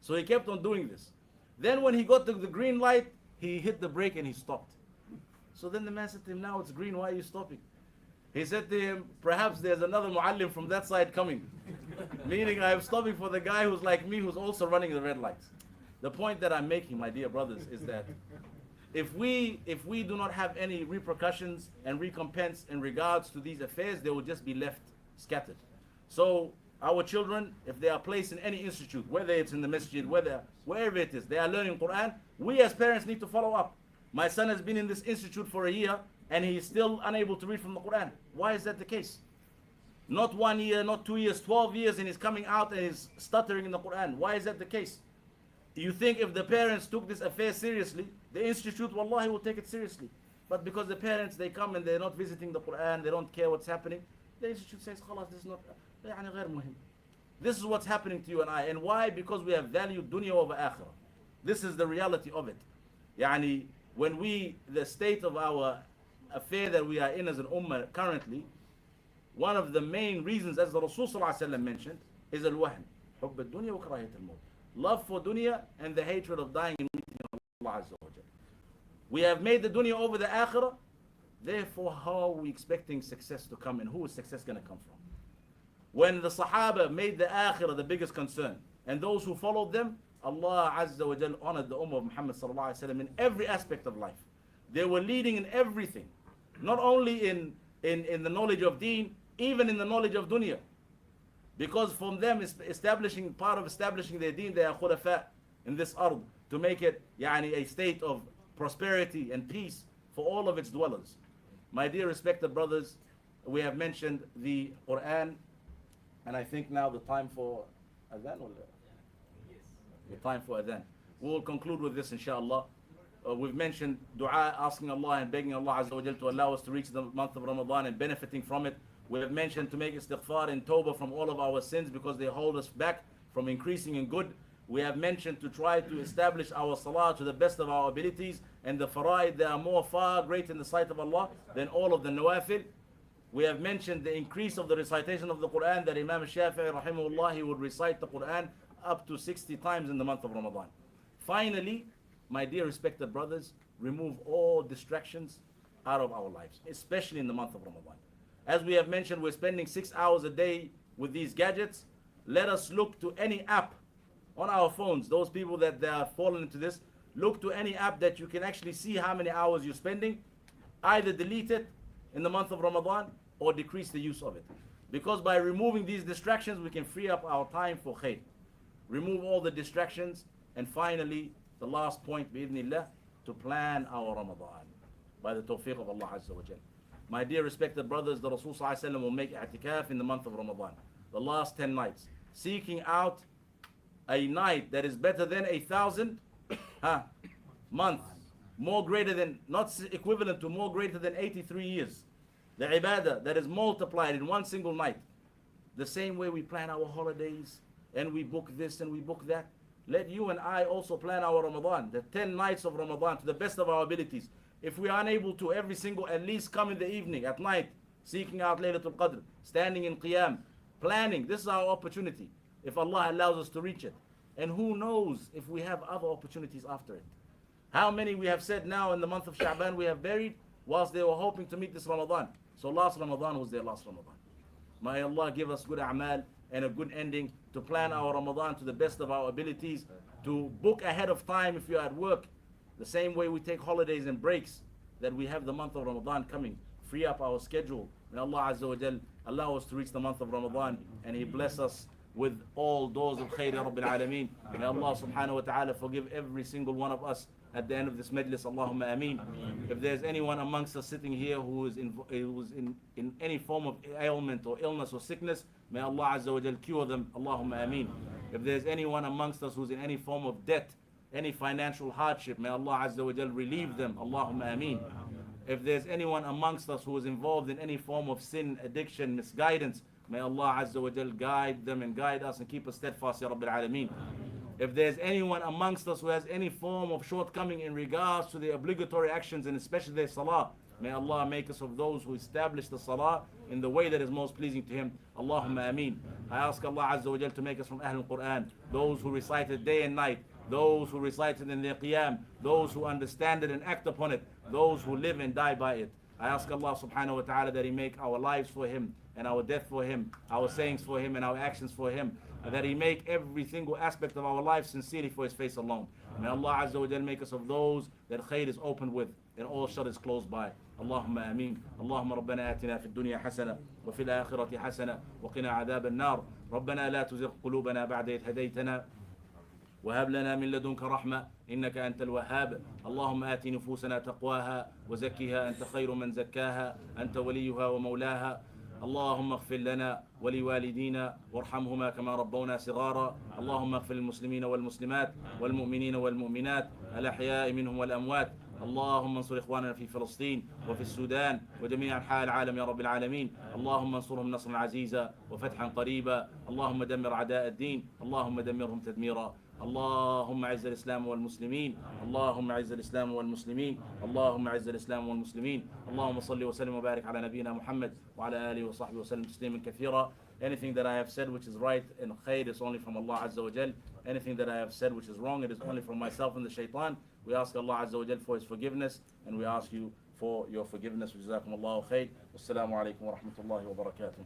So he kept on doing this. Then when he got to the green light, he hit the brake and he stopped. So then the man said to him, now it's green, why are you stopping? He said to him, perhaps there's another muallim from that side coming. Meaning I'm stopping for the guy who's like me, who's also running the red lights. The point that I'm making, my dear brothers, is that if we do not have any repercussions and recompense in regards to these affairs, they will just be left scattered. So our children, if they are placed in any institute, whether it's in the Masjid, wherever it is, they are learning Quran, we as parents need to follow up. My son has been in this institute for a year and he's still unable to read from the Quran. Why is that the case? Not 1 year, not 2 years, 12 years, and he's coming out and he's stuttering in the Quran. Why is that the case? You think if the parents took this affair seriously, the institute, wallahi, will take it seriously. But because the parents, they come and they're not visiting the Quran, they don't care what's happening, the institute says, khalas, this is not, this is what's happening to you and I. And why? Because we have valued dunya over akhirah. This is the reality of it. When the state of our affair that we are in as an ummah currently, one of the main reasons, as the Rasul mentioned, is al-wahn. حُبَّ الدُّنْيَا وَكَرَاهِيَةَ الْمَوْتِ. Love for dunya and the hatred of dying and meeting Allah Azza wa Jal. We have made the dunya over the akhirah. Therefore, how are we expecting success to come, and who is success going to come from? When the Sahaba made the akhirah the biggest concern, and those who followed them, Allah Azza wa Jal honored the ummah of Muhammad sallallahu alaihi wasallam in every aspect of life. They were leading in everything, not only in the knowledge of deen, even in the knowledge of dunya. Because from them, part of establishing their deen, they are khulafa in this ard, to make it a state of prosperity and peace for all of its dwellers. My dear respected brothers, we have mentioned the Quran, and I think now the time for adhan, or the time for adhan. We will conclude with this, inshallah. We've mentioned dua, asking Allah and begging Allah Azza wa Jal to allow us to reach the month of Ramadan and benefiting from it. We have mentioned to make istighfar and tawbah from all of our sins because they hold us back from increasing in good. We have mentioned to try to establish our salah to the best of our abilities, and the fara'id, they are far great in the sight of Allah than all of the nawafil. We have mentioned the increase of the recitation of the Quran, that Imam Shafi'i rahimahullah, he would recite the Quran up to 60 times in the month of Ramadan. Finally, my dear respected brothers, remove all distractions out of our lives, especially in the month of Ramadan. As we have mentioned, we're spending 6 hours a day with these gadgets. Let us look to any app on our phones. Those people that they are fallen into this, look to any app that you can actually see how many hours you're spending. Either delete it in the month of Ramadan or decrease the use of it. Because by removing these distractions, we can free up our time for khair. Remove all the distractions. And finally, the last point, bi'idhnillah, to plan our Ramadan by the tawfiq of Allah Azza wa Jal. My dear respected brothers, the Rasul ﷺ will make i'tikaf in the month of Ramadan, the last 10 nights. seeking out a night that is better than 1,000 months, more greater than, not equivalent to, more greater than 83 years. The ibadah that is multiplied in one single night. The same way we plan our holidays and we book this and we book that. Let you and I also plan our Ramadan, the 10 nights of Ramadan, to the best of our abilities. If we are unable to, every single, at least come in the evening, at night, seeking out Laylatul Qadr, standing in Qiyam, planning. This is our opportunity, if Allah allows us to reach it. And who knows if we have other opportunities after it. How many we have said now in the month of Sha'ban we have buried whilst they were hoping to meet this Ramadan. So last Ramadan was their last Ramadan. May Allah give us good a'mal and a good ending, to plan our Ramadan to the best of our abilities, to book ahead of time if you're at work. The same way we take holidays and breaks, that we have the month of Ramadan coming. Free up our schedule. May Allah Azza wa Jal allow us to reach the month of Ramadan, and He bless us with all doors of khair, Rabbil Alameen. May Allah subhanahu wa ta'ala forgive every single one of us at the end of this majlis. Allahumma ameen. If there's anyone amongst us sitting here who is in any form of ailment or illness or sickness, may Allah Azza wa Jal cure them. Allahumma ameen. If there's anyone amongst us who's in any form of debt, any financial hardship, may Allah Azza wa Jal relieve them. Allahumma ameen. If there's anyone amongst us who is involved in any form of sin, addiction, misguidance, may Allah Azza wa Jal guide them and guide us and keep us steadfast, Ya Rabbil Alameen. If there's anyone amongst us who has any form of shortcoming in regards to the obligatory actions and especially their salah, may Allah make us of those who establish the salah in the way that is most pleasing to Him. Allahumma ameen. I ask Allah Azza wa Jal to make us from Ahlul Quran, those who recite it day and night, those who recite it in their qiyam, those who understand it and act upon it, those who live and die by it. I ask Allah subhanahu wa ta'ala that He make our lives for Him and our death for Him, our sayings for Him and our actions for Him, and that He make every single aspect of our life sincerely for His face alone. May Allah Azza wa Jal make us of those that khair is opened with and all shut is closed by. Allahumma ameen. Allahumma rabbana atina fid dunya hasana wa fil akhirati hasana wa qina adhab an-nar. Rabbana la tuzigh qulubana ba'da idh hadaytana وهب لنا من لدنك رحمة إنك أنت الوهاب. اللهم آت نفوسنا تقواها وزكها أنت خير من زكاها أنت وليها ومولاها. اللهم اغفر لنا ولوالدينا وارحمهما كما ربونا صغارا. اللهم اغفر للمسلمين والمسلمات والمؤمنين والمؤمنات الأحياء منهم والأموات. اللهم انصر إخواننا في فلسطين وفي السودان وجميع أنحاء العالم يا رب العالمين. اللهم انصرهم نصرا عزيزا وفتحا قريبا. اللهم دمر أعداء الدين. اللهم دمرهم تدميرا. اللهم اعز الإسلام والمسلمين. اللهم اعز الإسلام والمسلمين. اللهم اعز الإسلام والمسلمين. اللهم صل وسلم وبارك على نبينا محمد وعلى آله وصحبه وسلم تسليما كثيرا. Anything that I have said which is right and khair is only from Allah Azza wa Jal. Anything that I have said which is wrong, it is only from myself and the shaitan. We ask Allah Azza wa Jal for His forgiveness, and we ask you for your forgiveness. Jazakum Allahu khair. Wassalamu alaikum wa rahmatullahi wa barakatuh.